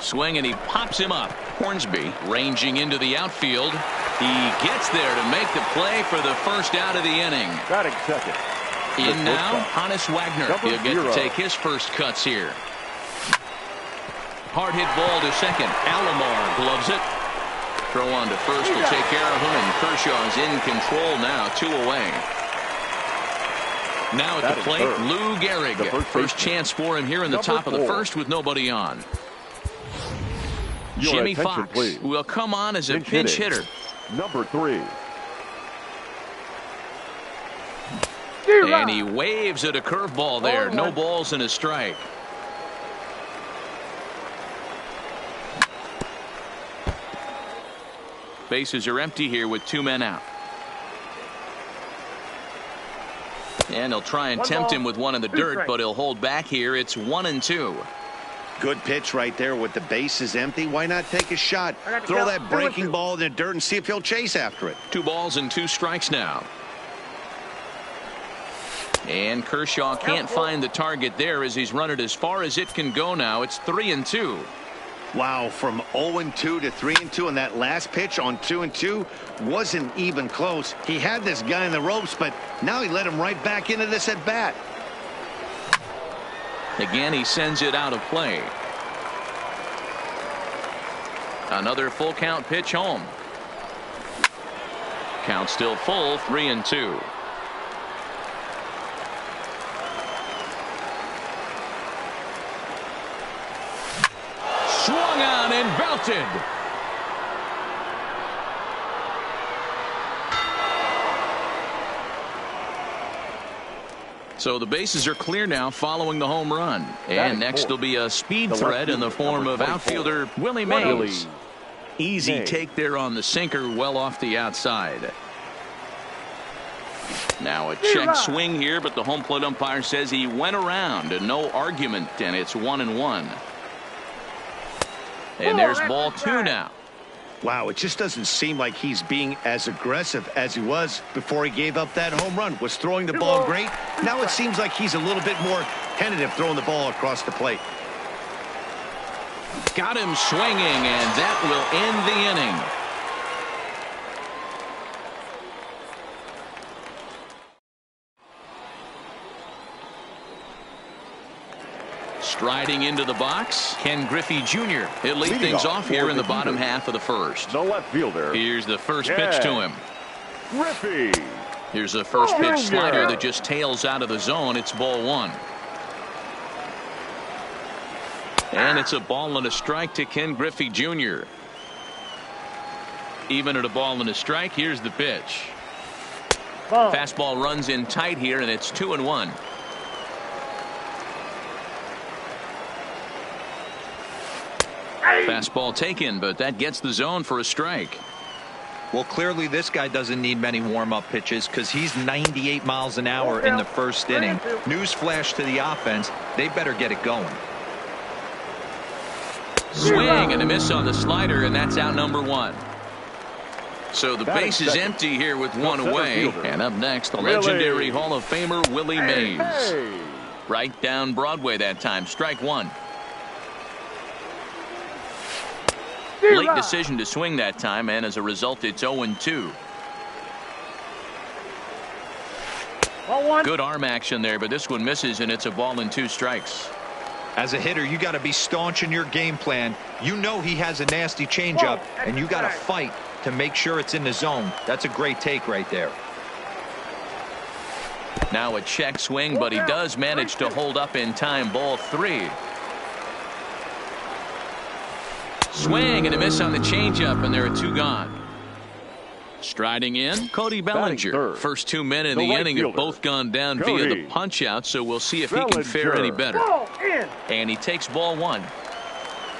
Swing, and he pops him up. Hornsby ranging into the outfield. He gets there to make the play for the first out of the inning. Batting second. In now, Hannes Wagner. He'll get to take his first cuts here. Hard hit ball to second. Alomar gloves it. Throw on to first will take care of him, and Kershaw's in control now, 2 away. Now at the plate, Lou Gehrig. First chance for him here in the top of the first with nobody on. Jimmy Fox will come on as a pinch hitter. Number 3. And he waves at a curveball there. No balls and a strike. Bases are empty here with 2 men out. And he'll try and tempt him with one in the dirt, but he'll hold back here. It's 1-2. Good pitch right there with the bases empty. Why not take a shot? Throw that breaking ball in the dirt and see if he'll chase after it. 2 balls and 2 strikes now. And Kershaw can't find the target there as he's run it as far as it can go now. It's 3-2. Wow, from 0-2 to 3-2, and that last pitch on 2-2 wasn't even close. He had this guy in the ropes, but now he let him right back into this at bat. Again, he sends it out of play. Another full count pitch home. Count still full, 3-2. Swung on and belted. So the bases are clear now following the home run. And next will be a speed threat in the form of outfielder Willie Mays. Easy take there on the sinker, well off the outside. Now a check swing here, but the home plate umpire says he went around and no argument, and it's 1-1. And there's ball 2 now. Wow, it just doesn't seem like he's being as aggressive as he was before he gave up that home run. Was throwing the ball great. Now it seems like he's a little bit more tentative throwing the ball across the plate. Got him swinging, and that will end the inning. Striding into the box, Ken Griffey Jr. He'll lead things off here in the bottom half of the first. The left fielder. Here's the first pitch to him. Griffey. Here's the first pitch slider that just tails out of the zone. It's ball 1. And it's a ball and a strike to Ken Griffey Jr. Even at a ball and a strike, here's the pitch. Fastball runs in tight here, and it's 2-1. Fastball taken, but that gets the zone for a strike. Well, clearly this guy doesn't need many warm-up pitches because he's 98 miles an hour in the first inning. Newsflash to the offense, they better get it going. Swing and a miss on the slider, and that's out number 1. So the base is empty here with 1 away. And up next, the legendary Hall of Famer Willie Mays. Right down Broadway that time. Strike 1. Late decision to swing that time, and as a result, it's 0-2. Good arm action there, but this one misses, and it's a ball and 2 strikes. As a hitter, you got to be staunch in your game plan. You know he has a nasty changeup, and you got to fight to make sure it's in the zone. That's a great take right there. Now a check swing, but he does manage to hold up in time. Ball 3. Swing and a miss on the changeup, and there are 2 gone. Striding in, Cody Bellinger. First 2 men in the inning have both gone down via the punch out, so we'll see if he can fare any better. And he takes ball 1.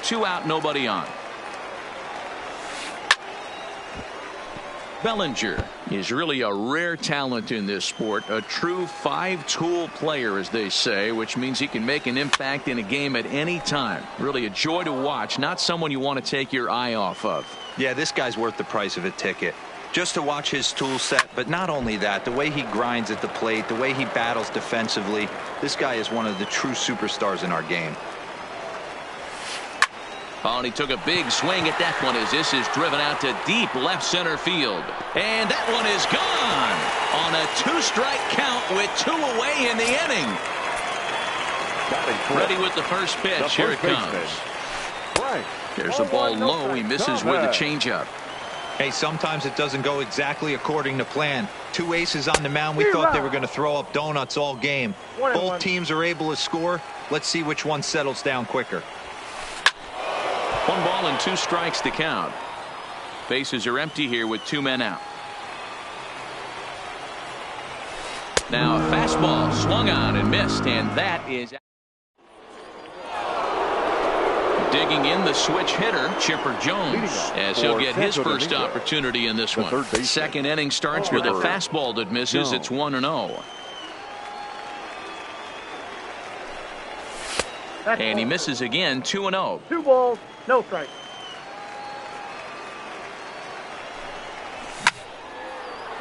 2 out, nobody on. Bellinger is really a rare talent in this sport, a true 5-tool player, as they say, which means he can make an impact in a game at any time. Really a joy to watch, not someone you want to take your eye off of. Yeah, this guy's worth the price of a ticket. Just to watch his tool set, but not only that, the way he grinds at the plate, the way he battles defensively, this guy is one of the true superstars in our game. Oh, and he took a big swing at that one as this is driven out to deep left center field. And that one is gone on a 2-strike count with 2 away in the inning. Ready with the first pitch. Here it comes. There's a ball low. He misses with the changeup. Hey, sometimes it doesn't go exactly according to plan. 2 aces on the mound. We thought they were going to throw up donuts all game. Both teams are able to score. Let's see which one settles down quicker. 1 ball and 2 strikes to count. Bases are empty here with 2 men out. Now a fastball swung on and missed, and that is digging in the switch hitter, Chipper Jones, as he'll get his first opportunity in this one. Second inning starts with a fastball that misses. It's 1-0. And he misses again, 2-0. 2 balls, no strikes.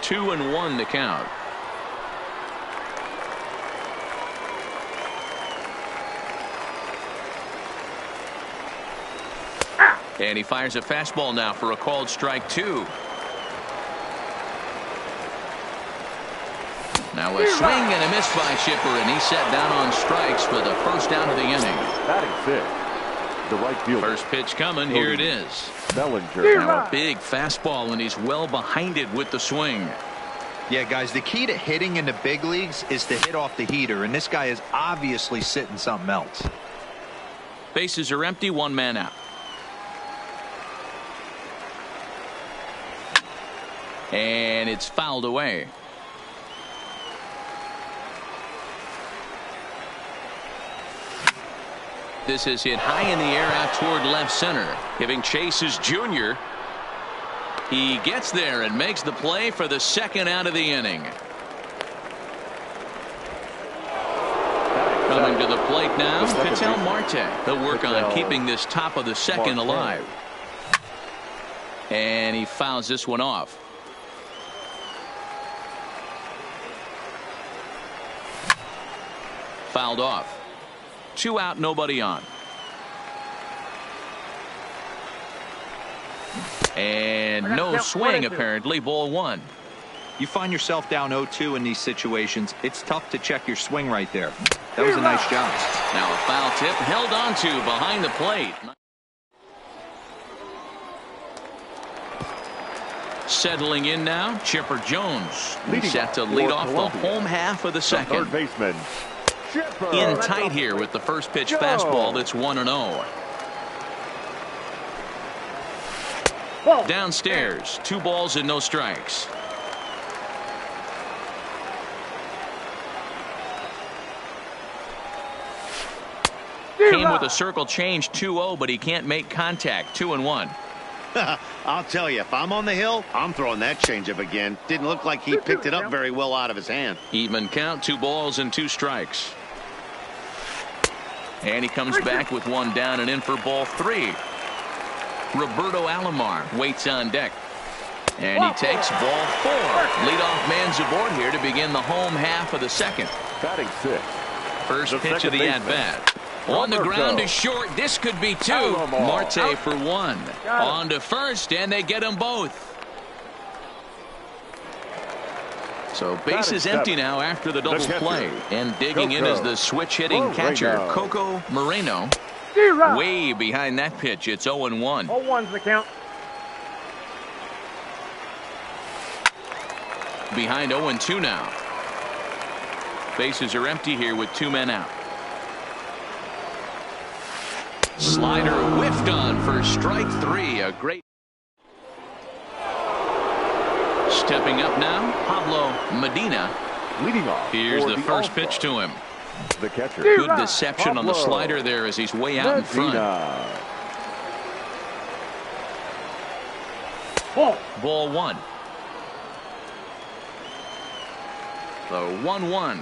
Two and 1 to count. And he fires a fastball now for a called strike 2. Now a swing and a miss by Chipper, and he's set down on strikes for the first out of the inning. Batting 5th, the right fielder. First pitch coming. Here it is. Bellinger. Now a big fastball, and he's well behind it with the swing. Yeah, guys, the key to hitting in the big leagues is to hit off the heater, and this guy is obviously sitting something else. Bases are empty, 1 man out. And it's fouled away. This is hit high in the air out toward left center. Giving chase is Junior. He gets there and makes the play for the second out of the inning. Coming to the plate now, Ketel Marte. They'll work on keeping this top of the second alive. And he fouls this one off. Fouled off. 2 out, nobody on. And no swing apparently. Ball 1. You find yourself down 0-2 in these situations. It's tough to check your swing right there. That was a nice job. Now a foul tip held on to behind the plate. Settling in now, Chipper Jones. He's set to lead off the home half of the second. Third baseman. In tight here with the first pitch fastball. That's 1-0. Downstairs, 2 balls and no strikes. Came with a circle change, 2-0, but he can't make contact. 2-1. I'll tell you, if I'm on the hill, I'm throwing that changeup again. Didn't look like he picked it up very well out of his hand. Even count, 2 balls and 2 strikes. And he comes back with 1 down and in for ball 3. Roberto Alomar waits on deck. And he takes ball 4. Leadoff man's aboard here to begin the home half of the second. Batting 6th. First pitch of the at-bat. On the ground to short. This could be 2. Marte for 1. On to first, and they get them both. So base is empty now after the double play. And digging in is the switch-hitting catcher, Coco Moreno. Way behind that pitch. It's 0-1. 0-1's the count. Behind 0-2 now. Bases are empty here with 2 men out. Slider whiffed on for strike 3. A great. Stepping up now, Pablo Medina. Leading off. Here's the first pitch to him. The catcher. Good deception on the slider there as he's way out in front. Ball 1. The 1-1.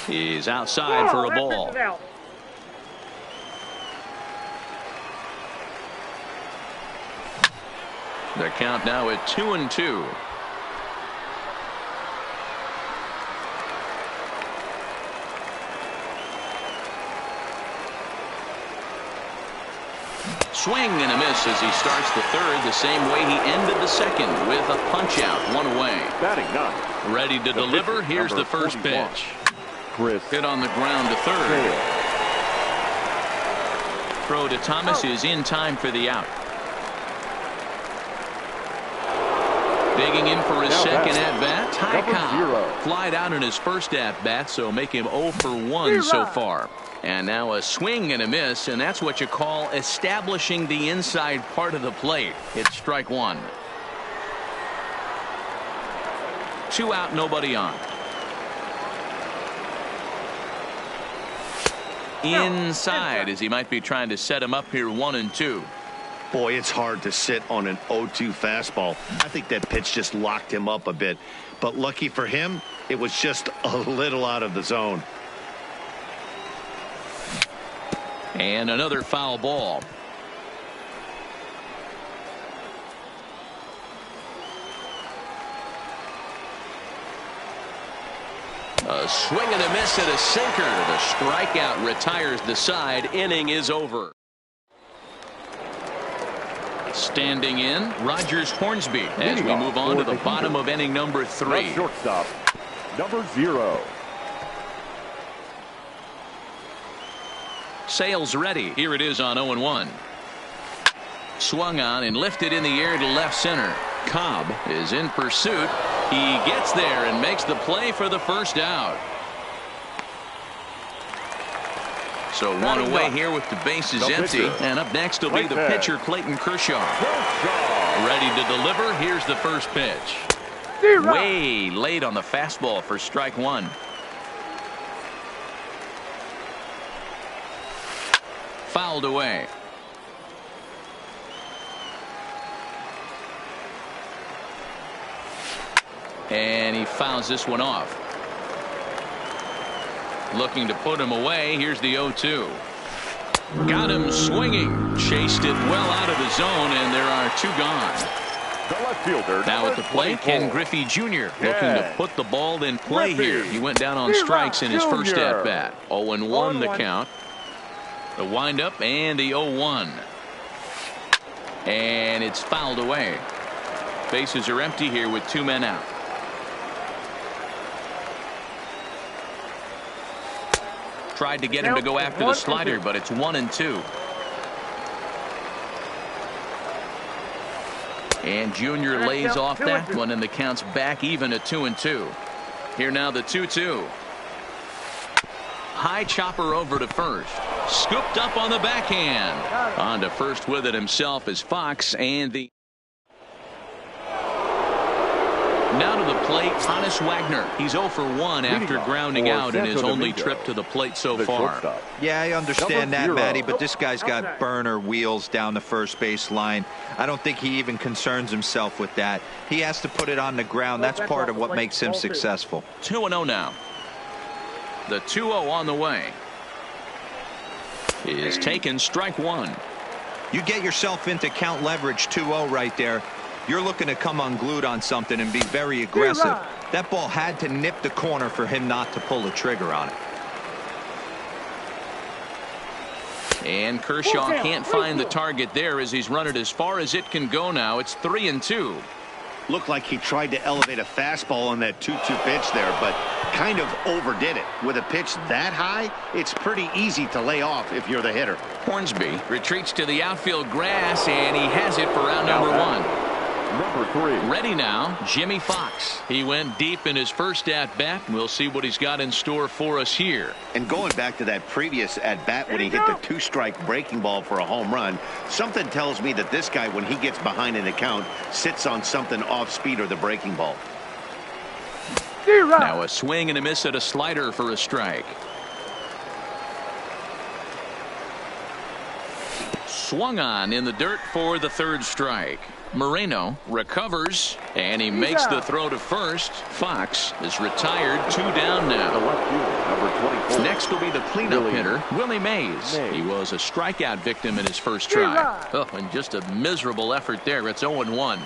He's outside for a ball. The count now at 2-2. Swing and a miss as he starts the third the same way he ended the second with a punch out, 1 away. Batting 9. Ready to deliver. Here's the first 41. pitch. Chris. Hit on the ground to third. Throw to Thomas is in time for the out. Digging in for his second at-bat, Ty Cobb. Flied out in his first at-bat, so make him 0 for 1 so far. And now a swing and a miss, and that's what you call establishing the inside part of the plate. It's strike 1. 2 out, nobody on. Inside as he might be trying to set him up here 1-2. Boy, it's hard to sit on an 0-2 fastball. I think that pitch just locked him up a bit. But lucky for him, it was just a little out of the zone. And another foul ball. A swing and a miss at a sinker. The strikeout retires the side. Inning is over. Standing in, Rogers Hornsby as we move on to the bottom of inning number 3. Shortstop, number 0. Sales ready. Here it is on 0-1. Swung on and lifted in the air to left center. Cobb is in pursuit. He gets there and makes the play for the first out. So 1 away here with the bases empty. And up next will be the pitcher, Clayton Kershaw. Ready to deliver. Here's the first pitch. Way late on the fastball for strike 1. Fouled away. And he fouls this one off. Looking to put him away. Here's the 0-2. Got him swinging. Chased it well out of the zone, and there are 2 gone. The left fielder. Now at the plate, Ken Griffey Jr. looking to put the ball in play here. He went down on strikes in his first at-bat. 0-1 the count. The windup and the 0-1. And it's fouled away. Bases are empty here with 2 men out. Tried to get him to go after the slider, but it's 1-2. And Junior lays off that one, and the count's back even at 2-2. Here now the 2-2. High chopper over to first. Scooped up on the backhand. On to first with it himself is Fox, and the now to the plate, Honus Wagner. He's 0 for 1 after grounding out in his only trip to the plate so far. Yeah, I understand that, Matty, but this guy's got burner wheels down the first base line. I don't think he even concerns himself with that. He has to put it on the ground. That's part of what makes him successful. 2-0 now. The 2-0 on the way. Is taken, strike 1. You get yourself into count leverage 2-0 right there. You're looking to come unglued on something and be very aggressive. That ball had to nip the corner for him not to pull the trigger on it. And Kershaw can't find the target there as he's run it as far as it can go now. It's 3-2. Looked like he tried to elevate a fastball on that 2-2 pitch there, but kind of overdid it. With a pitch that high, it's pretty easy to lay off if you're the hitter. Hornsby retreats to the outfield grass, and he has it for round number 1. Number 3. Ready now, Jimmy Fox. He went deep in his first at-bat. We'll see what he's got in store for us here. And going back to that previous at-bat when he hit the 2-strike breaking ball for a home run, something tells me that this guy, when he gets behind in the count, sits on something off-speed or the breaking ball. Now a swing and a miss at a slider for a strike. Swung on in the dirt for the 3rd strike. Moreno recovers, and he makes the throw to first. Fox is retired, 2 down now. Number 24. Next will be the cleanup hitter, Willie Mays. He was a strikeout victim in his first try. Oh, and just a miserable effort there. It's 0-1.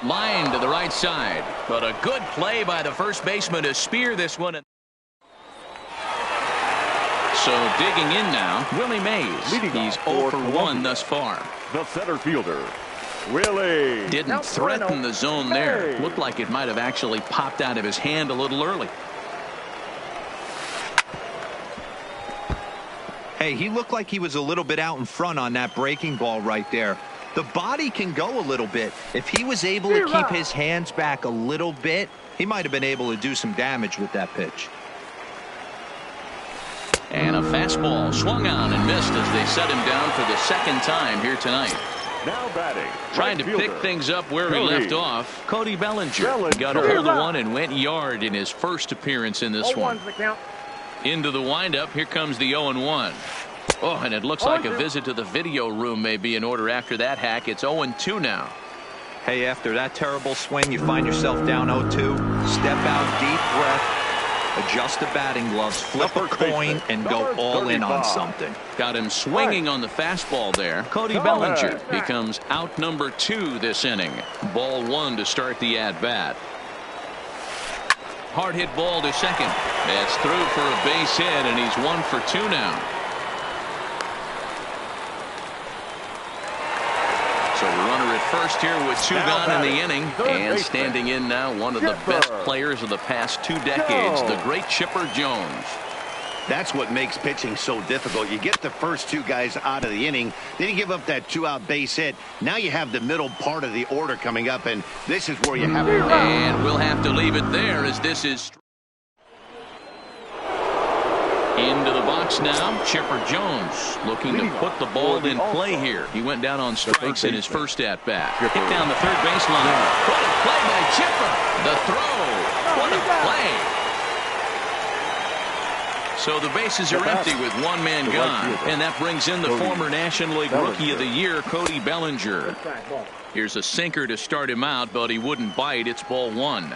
Line to the right side, but a good play by the first baseman to spear this one. So digging in now, Willie Mays. He's 0 for 1 thus far. The center fielder, Willie. Didn't threaten the zone there. Looked like it might have actually popped out of his hand a little early. Hey, he looked like he was a little bit out in front on that breaking ball right there. The body can go a little bit. If he was able to keep his hands back a little bit, he might have been able to do some damage with that pitch. And a fastball swung on and missed as they set him down for the 2nd time here tonight. Now batting. Trying to pick things up where he left off. Cody Bellinger got a hold of one and went yard in his first appearance in this one. Into the windup. Here comes the 0-1. Oh, and it looks like a visit to the video room may be in order after that hack. It's 0-2 now. Hey, after that terrible swing, you find yourself down 0-2. Step out, deep breath. Adjust the batting gloves, flip a coin, and go all in on something. Got him swinging on the fastball there. Cody Bellinger becomes out number 2 this inning. Ball 1 to start the at-bat. Hard hit ball to second. It's through for a base hit, and he's 1 for 2 now. So runner at first here with 2 gone in the inning, and standing in now one of the best players of the past 2 decades, the great Chipper Jones. That's what makes pitching so difficult. You get the first 2 guys out of the inning, then you give up that 2-out base hit. Now you have the middle part of the order coming up, and this is where you have it. And we'll have to leave it there as this is into the box now. Chipper Jones looking to put the ball in play here. He went down on strikes in his first at-bat. Hit down the 3rd baseline. What a play by Chipper. The throw. What a play. So the bases are empty with 1 man gone. And that brings in the former National League Rookie of the Year, Cody Bellinger. Here's a sinker to start him out, but he wouldn't bite. It's ball 1.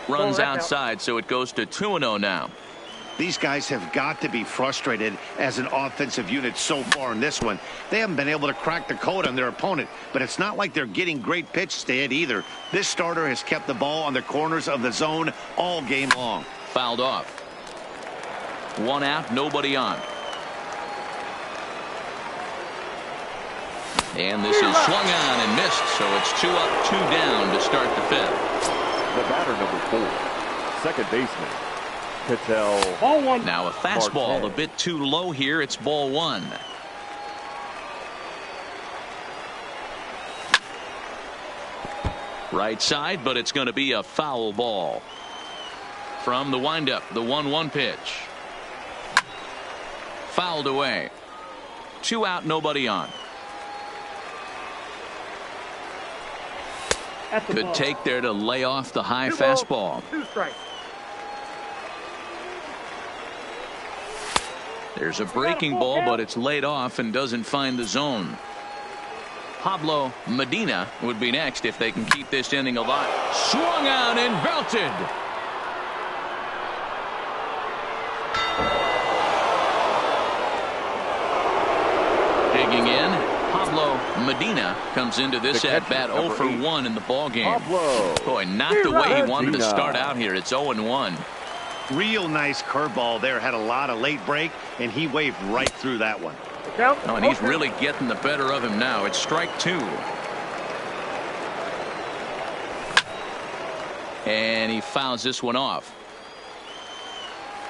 Runs outside, so it goes to 2-0 now. These guys have got to be frustrated as an offensive unit so far in this one. They haven't been able to crack the code on their opponent, but it's not like they're getting great pitches to hit either. This starter has kept the ball on the corners of the zone all game long. Fouled off. 1 out, nobody on. And this is swung on and missed, so it's 2 up, 2 down to start the 5th. The batter number 4, 2nd baseman, Cattell. Ball 1. Now a fastball a bit too low here. It's ball 1. Right side, but it's going to be a foul ball. From the windup, the 1-1 pitch. Fouled away. 2 out, nobody on. Good take there to lay off the high fastball. 2 strikes. There's a breaking ball, but it's laid off and doesn't find the zone. Pablo Medina would be next if they can keep this inning alive. Swung on and belted. Digging in, Pablo Medina comes into this at-bat 0 for 1 in the ballgame. Boy, not the way he wanted to start out here. It's 0-1. Real nice curveball there. Had a lot of late break, and he waved right through that one. Count. Oh, and he's really getting the better of him now. It's strike two. And he fouls this one off.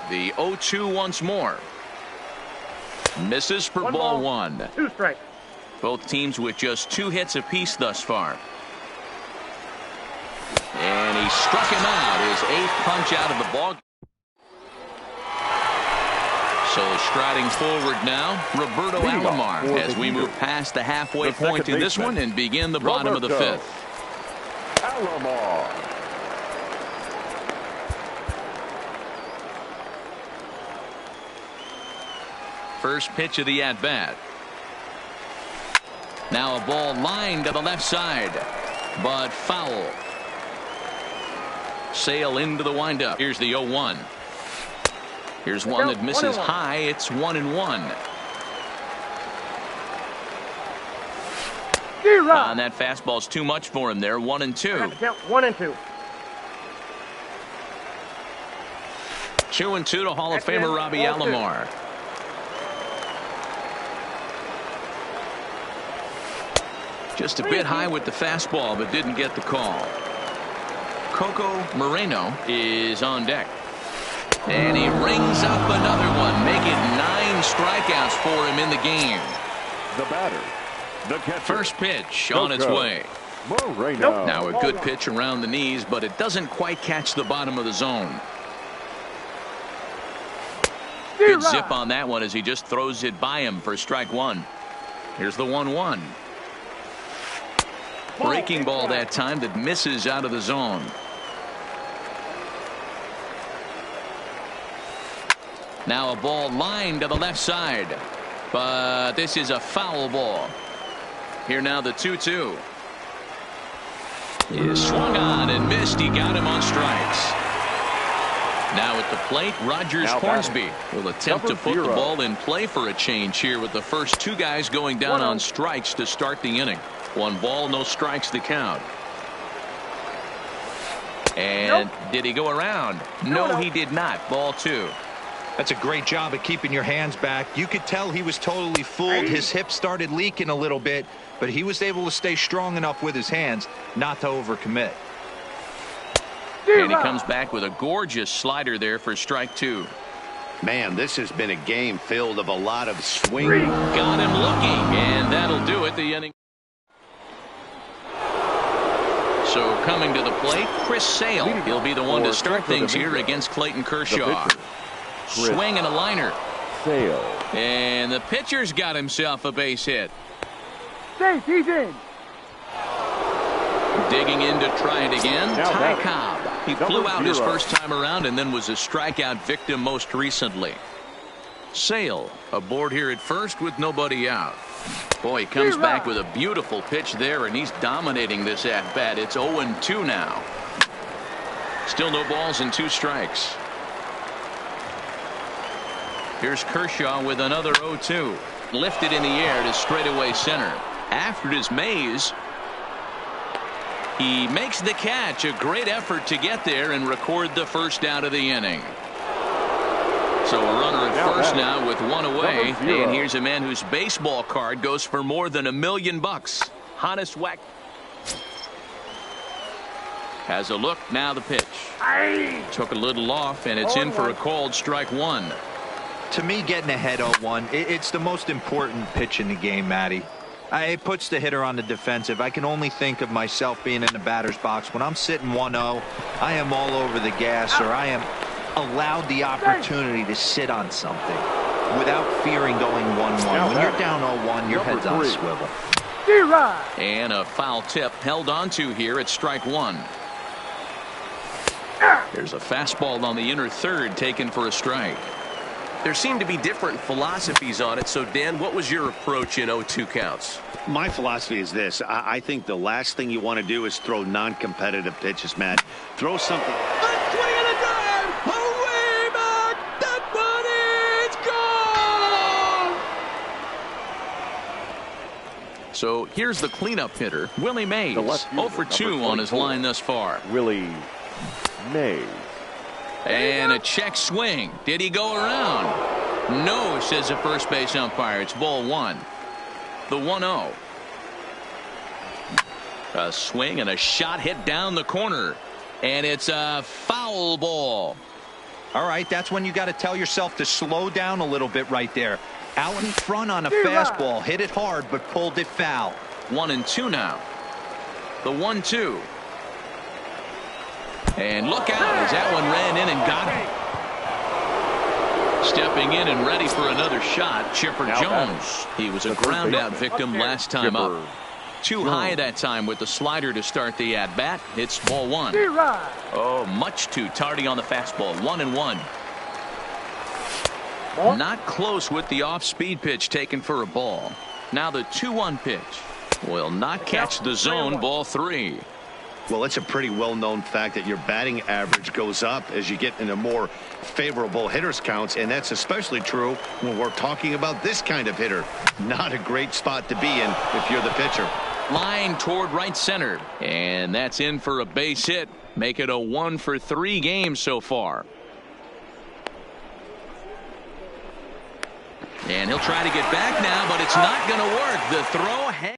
The 0-2 once more. Misses for ball one. 2 strikes. Both teams with just 2 hits apiece thus far. And he struck him out. His 8th punch out of the ball. So striding forward now, Roberto Alomar as we move past the halfway point in this one and begin the bottom of the 5th. Alomar. First pitch of the at-bat. Now a ball lined to the left side, but foul. Sale into the windup. Here's the 0-1. Here's one that misses high. It's 1-1. And that fastball's too much for him there. 1-2. 1-2. 2-2 to Hall of Famer Robbie Alomar. Just a bit high with the fastball, but didn't get the call. Coco Moreno is on deck. And he rings up another one, making 9 strikeouts for him in the game. The batter, the catcher. First pitch on its way. Moreno. Now a good pitch around the knees, but it doesn't quite catch the bottom of the zone. Good zip on that one as he just throws it by him for strike one. Here's the 1-1. Breaking ball that time that misses out of the zone. Now a ball lined to the left side, but this is a foul ball. Here now the 2-2. He swung on and missed. He got him on strikes. Now at the plate, Rogers Hornsby will attempt to put the ball in play for a change here with the first 2 guys going down on strikes to start the inning. 1 ball, no strikes to count. And did he go around? No, he did not. Ball 2. That's a great job of keeping your hands back. You could tell he was totally fooled. His hip started leaking a little bit, but he was able to stay strong enough with his hands not to overcommit. And he comes back with a gorgeous slider there for strike 2. Man, this has been a game filled of a lot of swinging. Got him looking, and that'll do it. The inning. So coming to the plate, Chris Sale. He'll be the one to start things here against Clayton Kershaw. Swing and a liner. Sale. And the pitcher's got himself a base hit. He's in. Digging in to try it again. Ty Cobb. He flew out his first time around and then was a strikeout victim most recently. Sale aboard here at first with nobody out. Boy, he comes back with a beautiful pitch there, and he's dominating this at-bat. It's 0-2 now. Still no balls and 2 strikes. Here's Kershaw with another 0-2. Lifted in the air to straightaway center. After it is Mays. He makes the catch. A great effort to get there and record the first out of the inning. So a runner at first now with 1 away. And here's a man whose baseball card goes for more than $1 million. Hannes Wack has a look. Now the pitch. Took a little off, and it's in for a called strike 1. To me, getting ahead 0-1, it's the most important pitch in the game, Matty. It puts the hitter on the defensive. I can only think of myself being in the batter's box. When I'm sitting 1-0, I am all over the gas, or I am allowed the opportunity to sit on something without fearing going 1-1. When you're down 0-1, your head's on a swivel. And a foul tip held on to here at strike 1. There's a fastball on the inner third taken for a strike. There seem to be different philosophies on it. So, Dan, what was your approach in 0-2 counts? My philosophy is this. I think the last thing you want to do is throw non-competitive pitches, Matt. Throw something. So here's the cleanup hitter, Willie Mays. 0 for 2 on his line thus far. Willie Mays. And a check swing. Did he go around? No, says the first base umpire. It's ball one. The 1-0. A swing and a shot hit down the corner. And it's a foul ball. All right, that's when you got to tell yourself to slow down a little bit right there. Out in front on a fastball, hit it hard, but pulled it foul. 1-2 now. The 1-2. And look out as that one ran in and got him. Stepping in and ready for another shot, Chipper Jones. He was a ground out victim last time up. Too high that time with the slider to start the at-bat. It's ball one. Oh, much too tardy on the fastball. 1-1. Not close with the off-speed pitch taken for a ball. Now the 2-1 pitch. Will not catch the zone. Ball three. Well, it's a pretty well-known fact that your batting average goes up as you get into more favorable hitters counts, and that's especially true when we're talking about this kind of hitter. Not a great spot to be in if you're the pitcher. Line toward right center, and that's in for a base hit. Make it a 1-for-3 game so far. And he'll try to get back now, but it's not going to work. The throw ahead.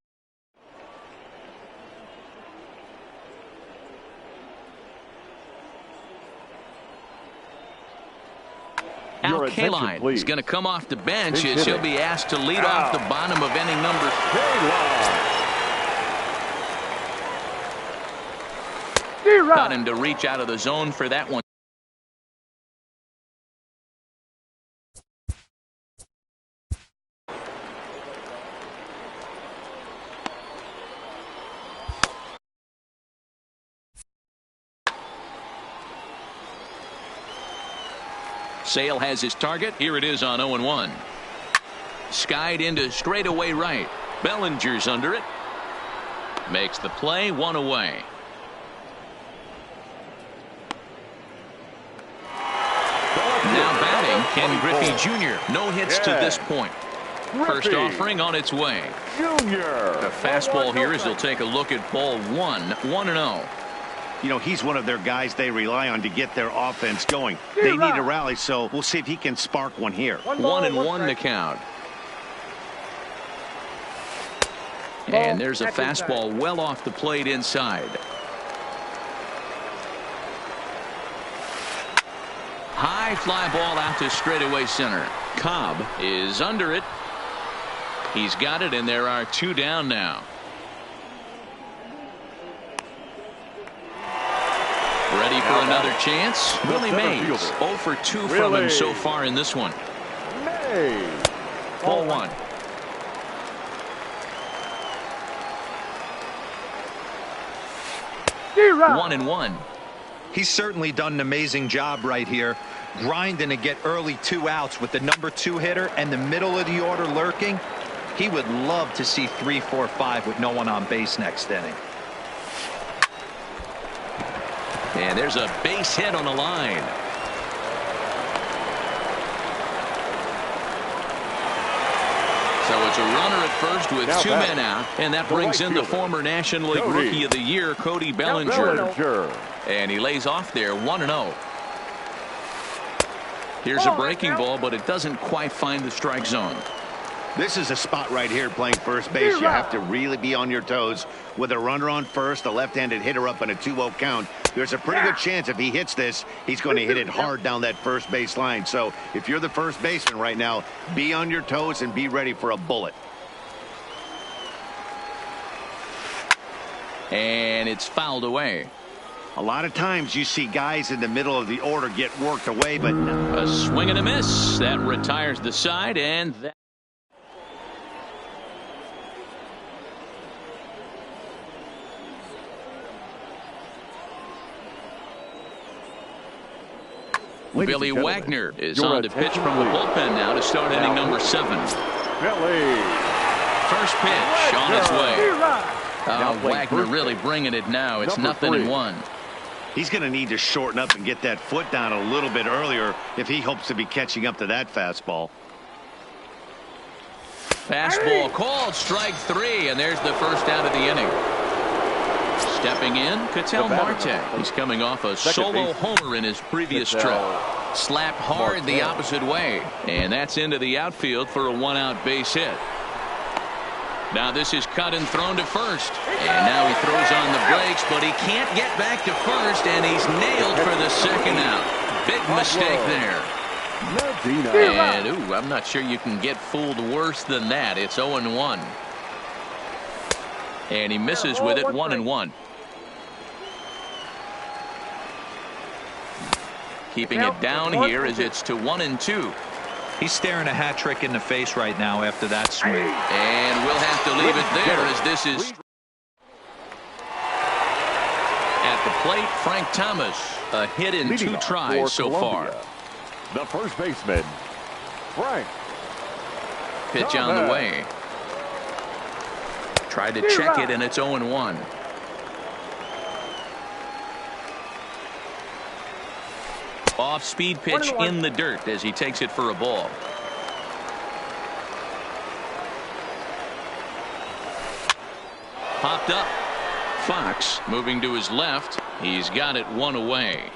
Al Kaline is going to come off the bench as he'll be asked to lead off the bottom of inning number 4. Got him to reach out of the zone for that one. Sale has his target. Here it is on 0-1. Skied into straightaway right. Bellinger's under it. Makes the play. One away. Now batting, Ken Griffey Jr. No hits to this point. First offering on its way. The fastball here as they'll take a look at ball one. 1-0. You know, he's one of their guys they rely on to get their offense going. They need a rally, so we'll see if he can spark one here. 1-1 the count. And there's a fastball well off the plate inside. High fly ball out to straightaway center. Cobb is under it. He's got it, and there are two down now. Ready for another chance. Willie Mays 0 for 2 from him so far in this one. Ball one. One and one. He's certainly done an amazing job right here, grinding to get early 2 outs with the number 2 hitter and the middle of the order lurking. He would love to see 3, 4, 5 with no one on base next inning. And there's a base hit on the line. So it's a runner at first with two men out, and that brings in the former National League Rookie of the Year, Cody Bellinger. And he lays off there 1-0. Here's a breaking ball, but it doesn't quite find the strike zone. This is a spot right here playing first base. You have to really be on your toes. With a runner on first, a left-handed hitter up on a 2-0 count, there's a pretty good chance if he hits this, he's going to hit it hard down that first base line. So if you're the first baseman right now, be on your toes and be ready for a bullet. And it's fouled away. A lot of times you see guys in the middle of the order get worked away, but a swing and a miss. That retires the side, and that Billy Wagner is on to pitch from the bullpen now to start inning number 7. First pitch on its way. Wagner really bringing it now. It's 0-1. He's going to need to shorten up and get that foot down a little bit earlier if he hopes to be catching up to that fastball. Fastball called, strike 3, and there's the first out of the inning. Stepping in, Ketel Marte. He's coming off a solo homer in his previous trip. Slapped hard the opposite way. And that's into the outfield for a one-out base hit. Now this is cut and thrown to first. And now he throws on the brakes, but he can't get back to first, and he's nailed for the second out. Big mistake there. And, ooh, I'm not sure you can get fooled worse than that. It's 0-1. And he misses with it, 1-1. Keeping it down here as it's to 1-2. He's staring a hat trick in the face right now after that swing. And we'll have to leave it there as this is at the plate. Frank Thomas, a hit in 2 tries so far. The first baseman, Frank. Pitch on the way. Tried to check it, and it's 0-1. Off-speed pitch in the dirt as he takes it for a ball. Popped up. Fox moving to his left. He's got it 1 away.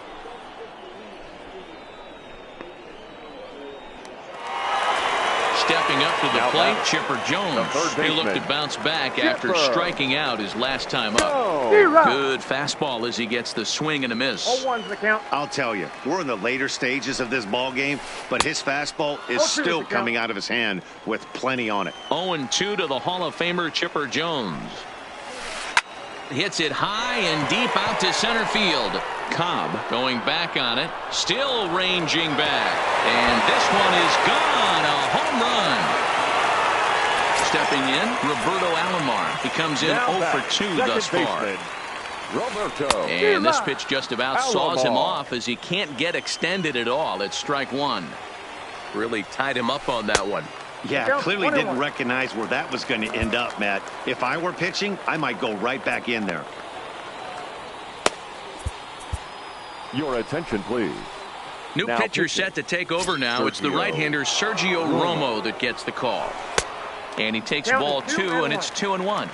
Stepping up to the plate, Chipper Jones. He looked to bounce back after striking out his last time up. Good fastball as he gets the swing and a miss. 0-1's the count. I'll tell you, we're in the later stages of this ball game, but his fastball is still coming out of his hand with plenty on it. 0-2 to the Hall of Famer Chipper Jones. Hits it high and deep out to center field. Cobb going back on it, still ranging back, and this one is gone. A home run. Stepping in, Roberto Alomar. He comes in 0 for 2 thus far. Roberto. And this pitch just about saws him off as he can't get extended at all. It's strike 1. Really tied him up on that one. Yeah, clearly didn't recognize where that was going to end up, Matt. If I were pitching, I might go right back in there. Your attention, please. New pitcher set to take over now. It's the right-hander Sergio Romo that gets the call. And he takes ball 2, and it's 2-1.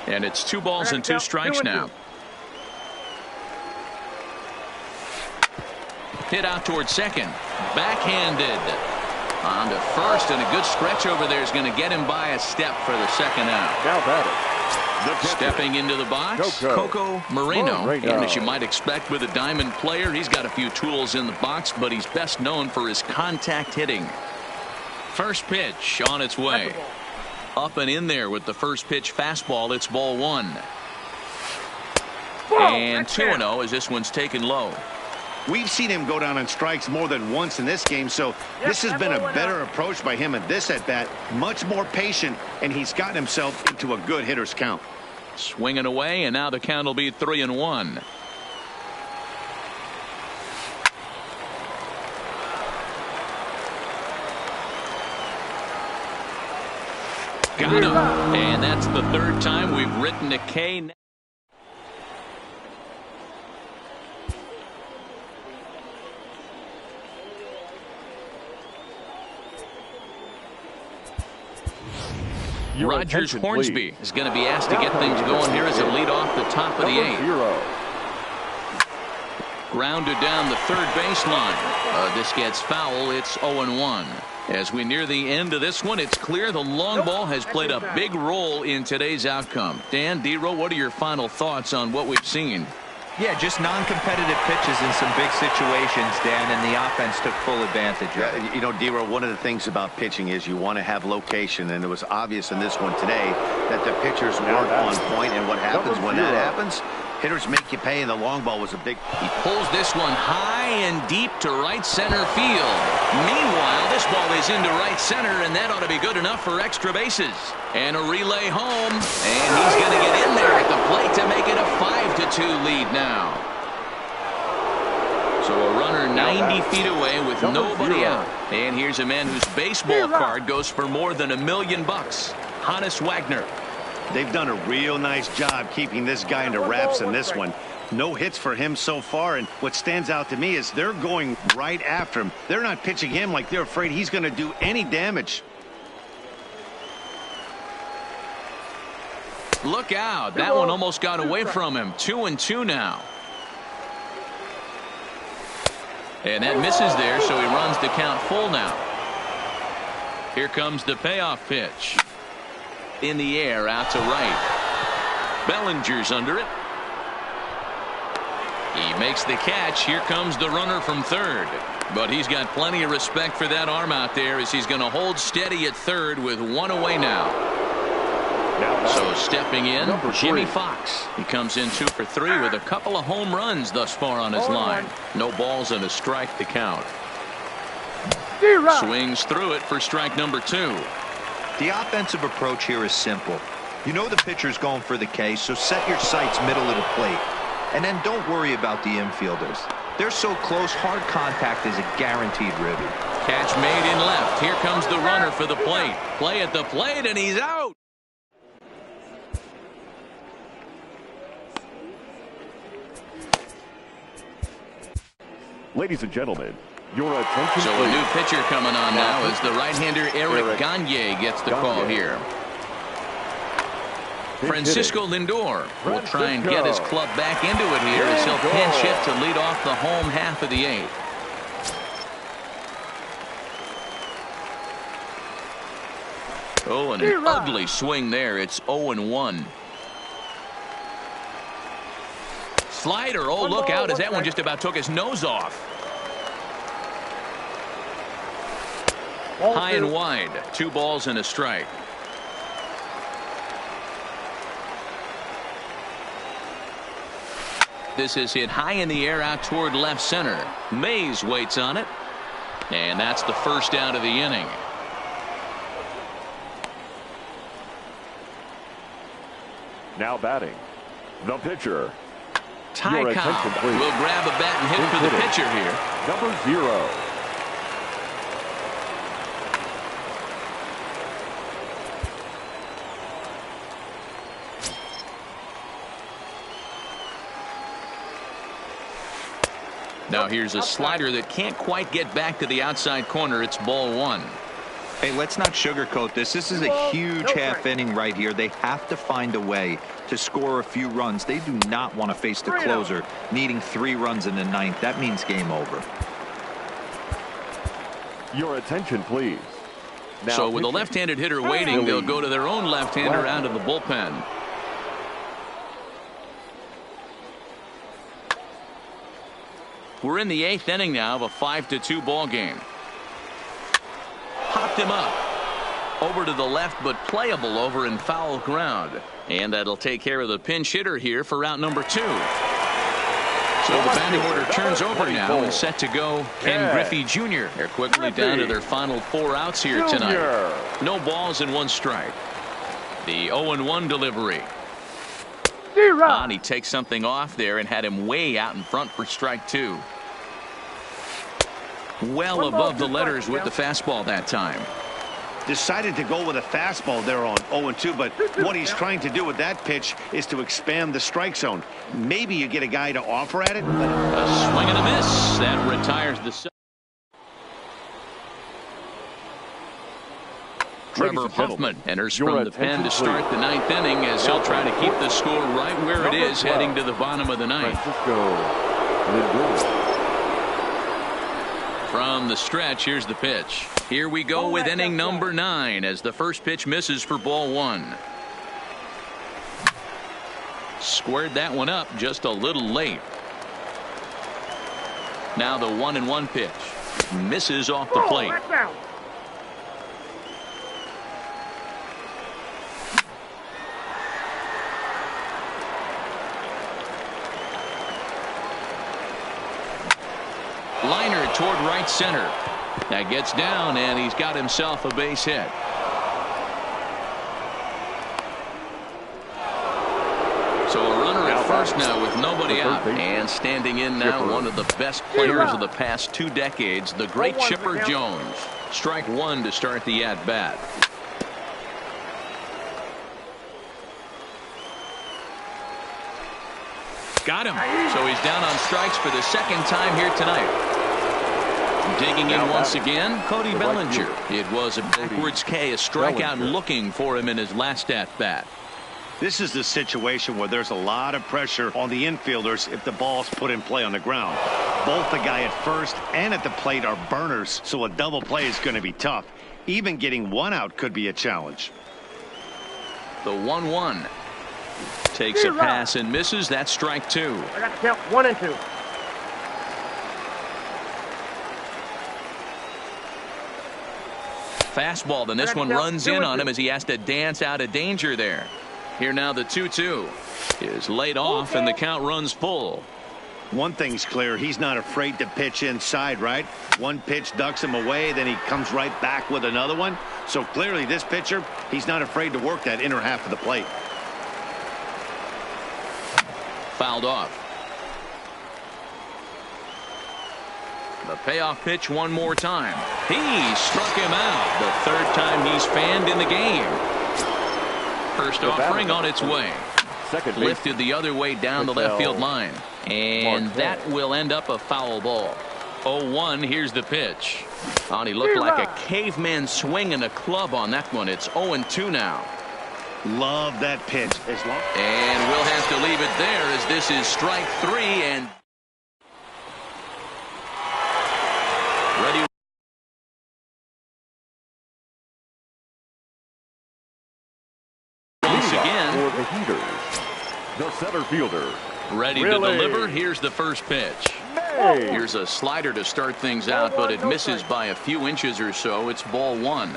And it's 2 balls and 2 strikes now. Hit out towards second. Backhanded. On to first, and a good stretch over there is going to get him by a step for the second out. Now batter. Stepping into the box, Coco Moreno. And as you might expect with a diamond player, he's got a few tools in the box, but he's best known for his contact hitting. First pitch on its way. Up and in there with the first pitch fastball. It's ball 1. And 2-0 as this one's taken low. We've seen him go down on strikes more than once in this game, so this has been a better approach by him at this at-bat. Much more patient, and he's gotten himself into a good hitter's count. Swinging away, and now the count will be 3-1. Got him. And that's the 3rd time we've written a K. Rogers Hornsby is going to be asked to get things going here as a lead off the top of the 8th. Grounded down the 3rd baseline. This gets foul. It's 0-1. As we near the end of this one, it's clear the long ball has played a big role in today's outcome. Dan, D-Row, what are your final thoughts on what we've seen? Yeah, just non-competitive pitches in some big situations, Dan, and the offense took full advantage of it. You know, D-Row, one of the things about pitching is you want to have location, and it was obvious in this one today that the pitchers weren't on point, and what happens when that happens? Hitters make you pay, and the long ball was a big... He pulls this one high and deep to right center field. Meanwhile, this ball is into right center, and that ought to be good enough for extra bases. And a relay home, and he's going to get in there at the plate to make it a 5-2 lead now. So a runner 90 feet away with nobody out. And here's a man whose baseball card goes for more than $1 million. Hannes Wagner. They've done a real nice job keeping this guy into wraps in this one. No hits for him so far, and what stands out to me is they're going right after him. They're not pitching him like they're afraid he's going to do any damage. Look out. That one almost got away from him. 2-2 now. And that misses there, so he runs the count full now. Here comes the payoff pitch. In the air, out to right. Bellinger's under it. He makes the catch. Here comes the runner from third. But he's got plenty of respect for that arm out there as he's going to hold steady at third with one away now. So stepping in, Jimmy Fox. He comes in 2 for 3 with a couple of home runs thus far on his line. No balls and a strike to count. Swings through it for strike number 2. The offensive approach here is simple. You know the pitcher's going for the K, so set your sights middle of the plate. And then don't worry about the infielders. They're so close, hard contact is a guaranteed ribby. Catch made in left. Here comes the runner for the plate. Play at the plate, and he's out. Ladies and gentlemen, your attention. So a new pitcher coming on now as the right-hander Eric Gagne gets the call here. Francisco Lindor will try and get his club back into it here as he'll pinch hit to lead off the home half of the 8th. Oh, and an ugly swing there. It's 0-1. Slider. Oh, look out as that one just about took his nose off. High and wide. 2 balls and a strike. This is hit high in the air out toward left center. Mays waits on it. And that's the first out of the inning. Now batting, the pitcher. Ty Cobb will grab a bat and hit for the pitcher here. Number 0. Now here's a slider that can't quite get back to the outside corner. It's ball 1. Hey, let's not sugarcoat this. This is a huge half inning right here. They have to find a way to score a few runs. They do not want to face the closer needing 3 runs in the 9th. That means game over. Your attention, please. Now so with a left-handed hitter waiting, they'll go to their own left-hander out of the bullpen. We're in the 8th inning now of a 5-2 ball game. Popped him up. Over to the left, but playable over in foul ground. And that'll take care of the pinch hitter here for out number 2. So the batting order turns over now and set to go Ken Griffey Jr. They're quickly down to their final 4 outs here tonight. No balls and 1 strike. The 0-1 delivery. And he takes something off there and had him way out in front for strike 2. Well above the letters with the fastball that time. Decided to go with a fastball there on 0-2, but what he's trying to do with that pitch is to expand the strike zone. Maybe you get a guy to offer at it. A swing and a miss. That retires the... Trevor Hoffman enters from the pen to start the 9th inning as he'll try to keep the score right where it is heading to the bottom of the 9th. From the stretch, here's the pitch. Here we go with inning number 9 as the first pitch misses for ball 1. Squared that one up just a little late. Now the 1-1 pitch. Misses off the plate. Liner toward right center. That gets down, and he's got himself a base hit. So a runner at first now with nobody out. And standing in now, one of the best players of the past 2 decades, the great Chipper Jones. Strike 1 to start the at-bat. Got him. So he's down on strikes for the 2nd time here tonight. Digging in once again, Cody Bellinger. It was a backwards K, a strikeout looking for him in his last at-bat. This is the situation where there's a lot of pressure on the infielders if the ball's put in play on the ground. Both the guy at first and at the plate are burners, so a double play is going to be tough. Even getting one out could be a challenge. The 1-1. Takes a pass and misses. That's strike 2. I got to count 1 and 2. Fastball, then this one runs in on him as he has to dance out of danger there. Here now the 2-2 is laid off and the count runs full. One thing's clear, he's not afraid to pitch inside, right? One pitch ducks him away, then he comes right back with another one. So clearly this pitcher, he's not afraid to work that inner half of the plate. Fouled off. The payoff pitch one more time. He struck him out. The third time he's fanned in the game. First offering on its way. Lifted the other way down the left field line. And that will end up a foul ball. 0-1, here's the pitch. Oh, he looked like a caveman swinging a club on that one. It's 0-2 now. Love that pitch. And we'll have to leave it there as this is strike 3 and ready. Once again. For the Heaters, the center fielder. Ready to deliver. Here's the first pitch. Here's a slider to start things out, but it misses by a few inches or so. It's ball 1.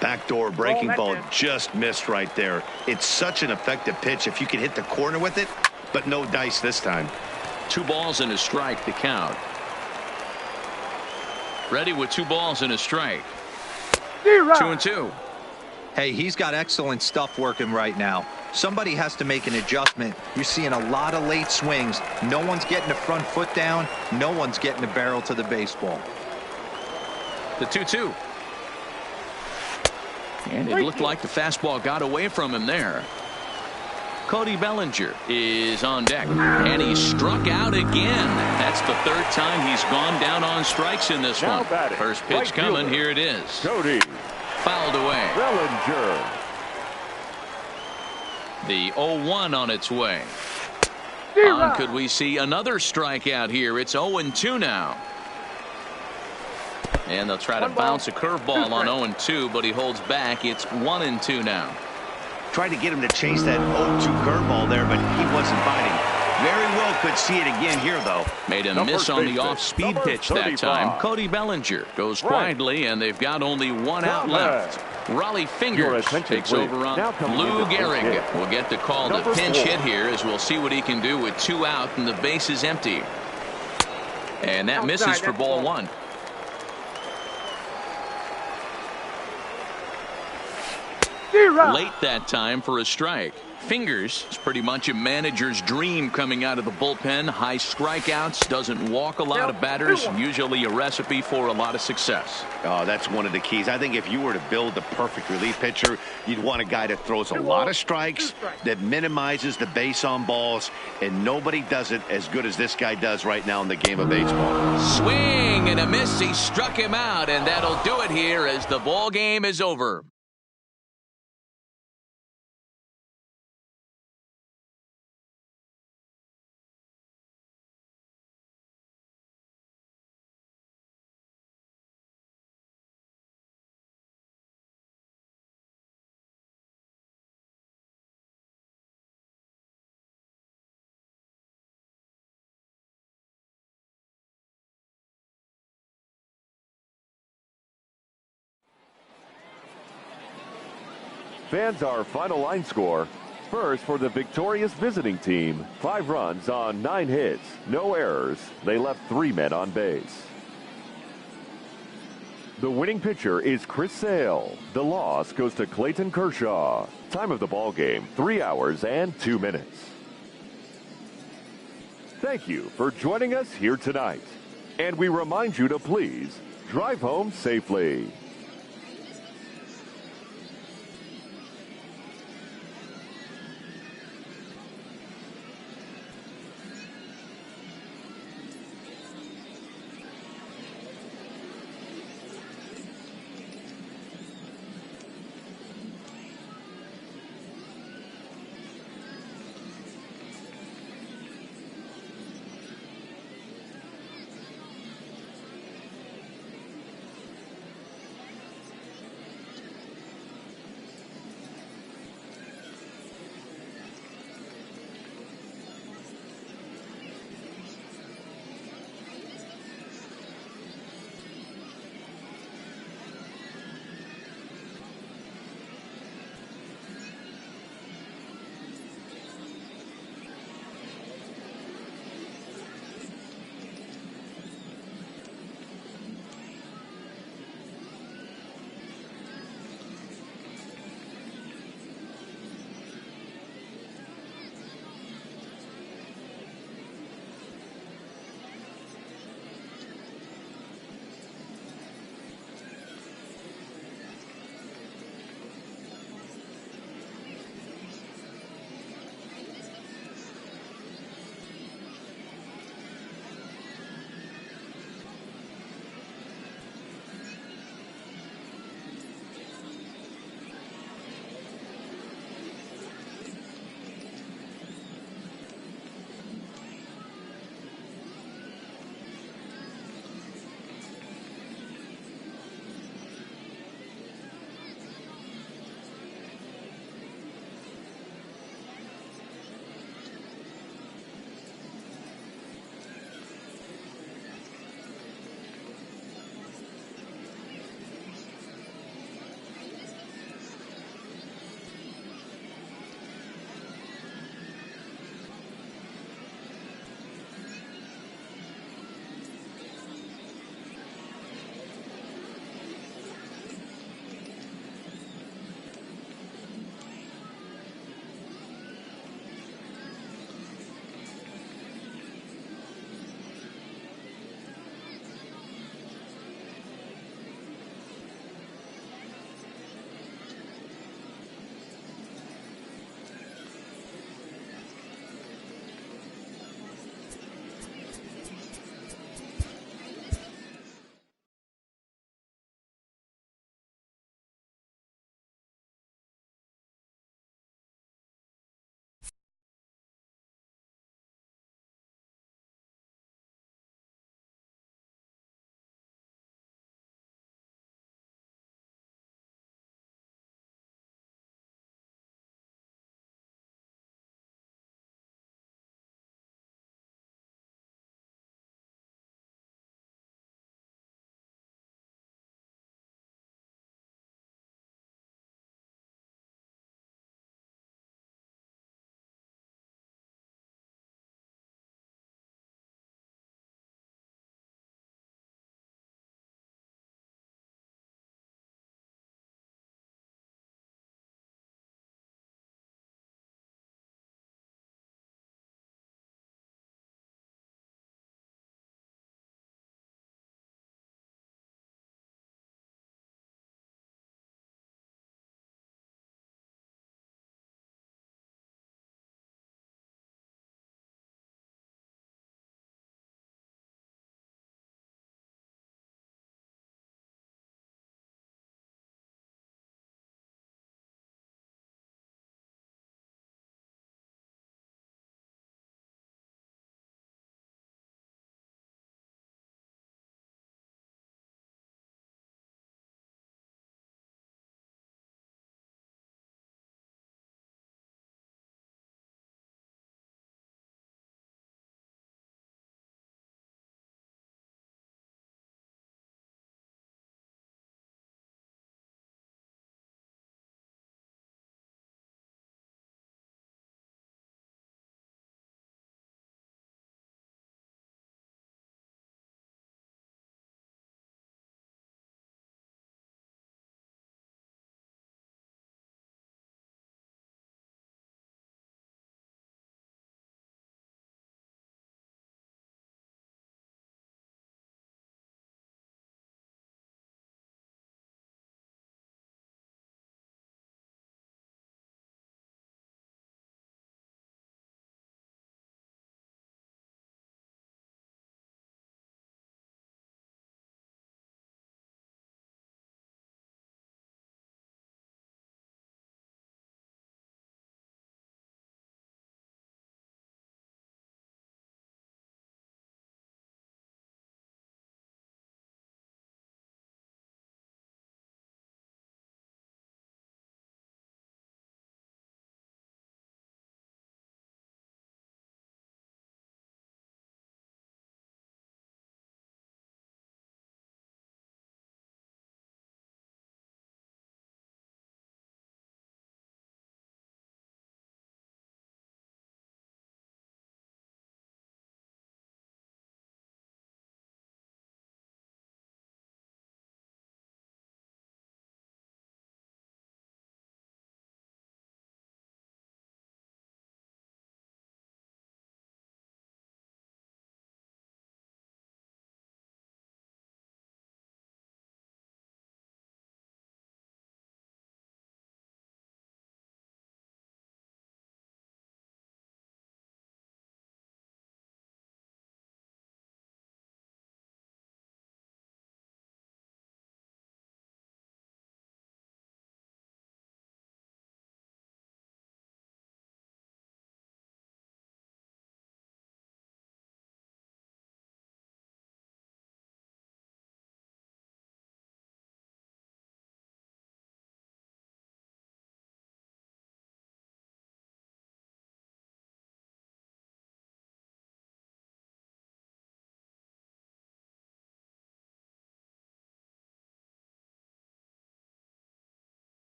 Backdoor breaking ball just missed right there. It's such an effective pitch if you can hit the corner with it, but no dice this time. 2 balls and a strike to count. Ready with 2 balls and a strike. 2-2. Hey, he's got excellent stuff working right now. Somebody has to make an adjustment. You're seeing a lot of late swings. No one's getting the front foot down. No one's getting the barrel to the baseball. The 2-2. And it looked like the fastball got away from him there. Cody Bellinger is on deck. And he struck out again. That's the third time he's gone down on strikes in this one. First pitch coming. Here it is. Cody. Fouled away. Bellinger. The 0-1 on its way. Could we see another strikeout here? It's 0-2 now. And they'll try to bounce a curveball on 0-2, but he holds back. It's 1-2 now. Tried to get him to chase that 0-2 curveball there, but he wasn't biting. Very well could see it again here, though. Made a miss on the off-speed pitch that time. Cody Bellinger goes quietly, and they've got only 1 out left. Raleigh Fingers takes over on Lou Gehrig. Will get the call to pinch hit here as we'll see what he can do with 2 out and the base is empty. And that misses for ball 1. Late that time for a strike. Fingers is pretty much a manager's dream coming out of the bullpen. High strikeouts, doesn't walk a lot of batters, usually a recipe for a lot of success. Oh, that's one of the keys. I think if you were to build the perfect relief pitcher, you'd want a guy that throws a lot of strikes, that minimizes the base on balls, and nobody does it as good as this guy does right now in the game of baseball. Swing and a miss. He struck him out, and that'll do it here as the ball game is over. Fans, our final line score. First, for the victorious visiting team, 5 runs on 9 hits, no errors. They left 3 men on base. The winning pitcher is Chris Sale. The loss goes to Clayton Kershaw. Time of the ball game, 3 hours and 2 minutes. Thank you for joining us here tonight. And we remind you to please drive home safely.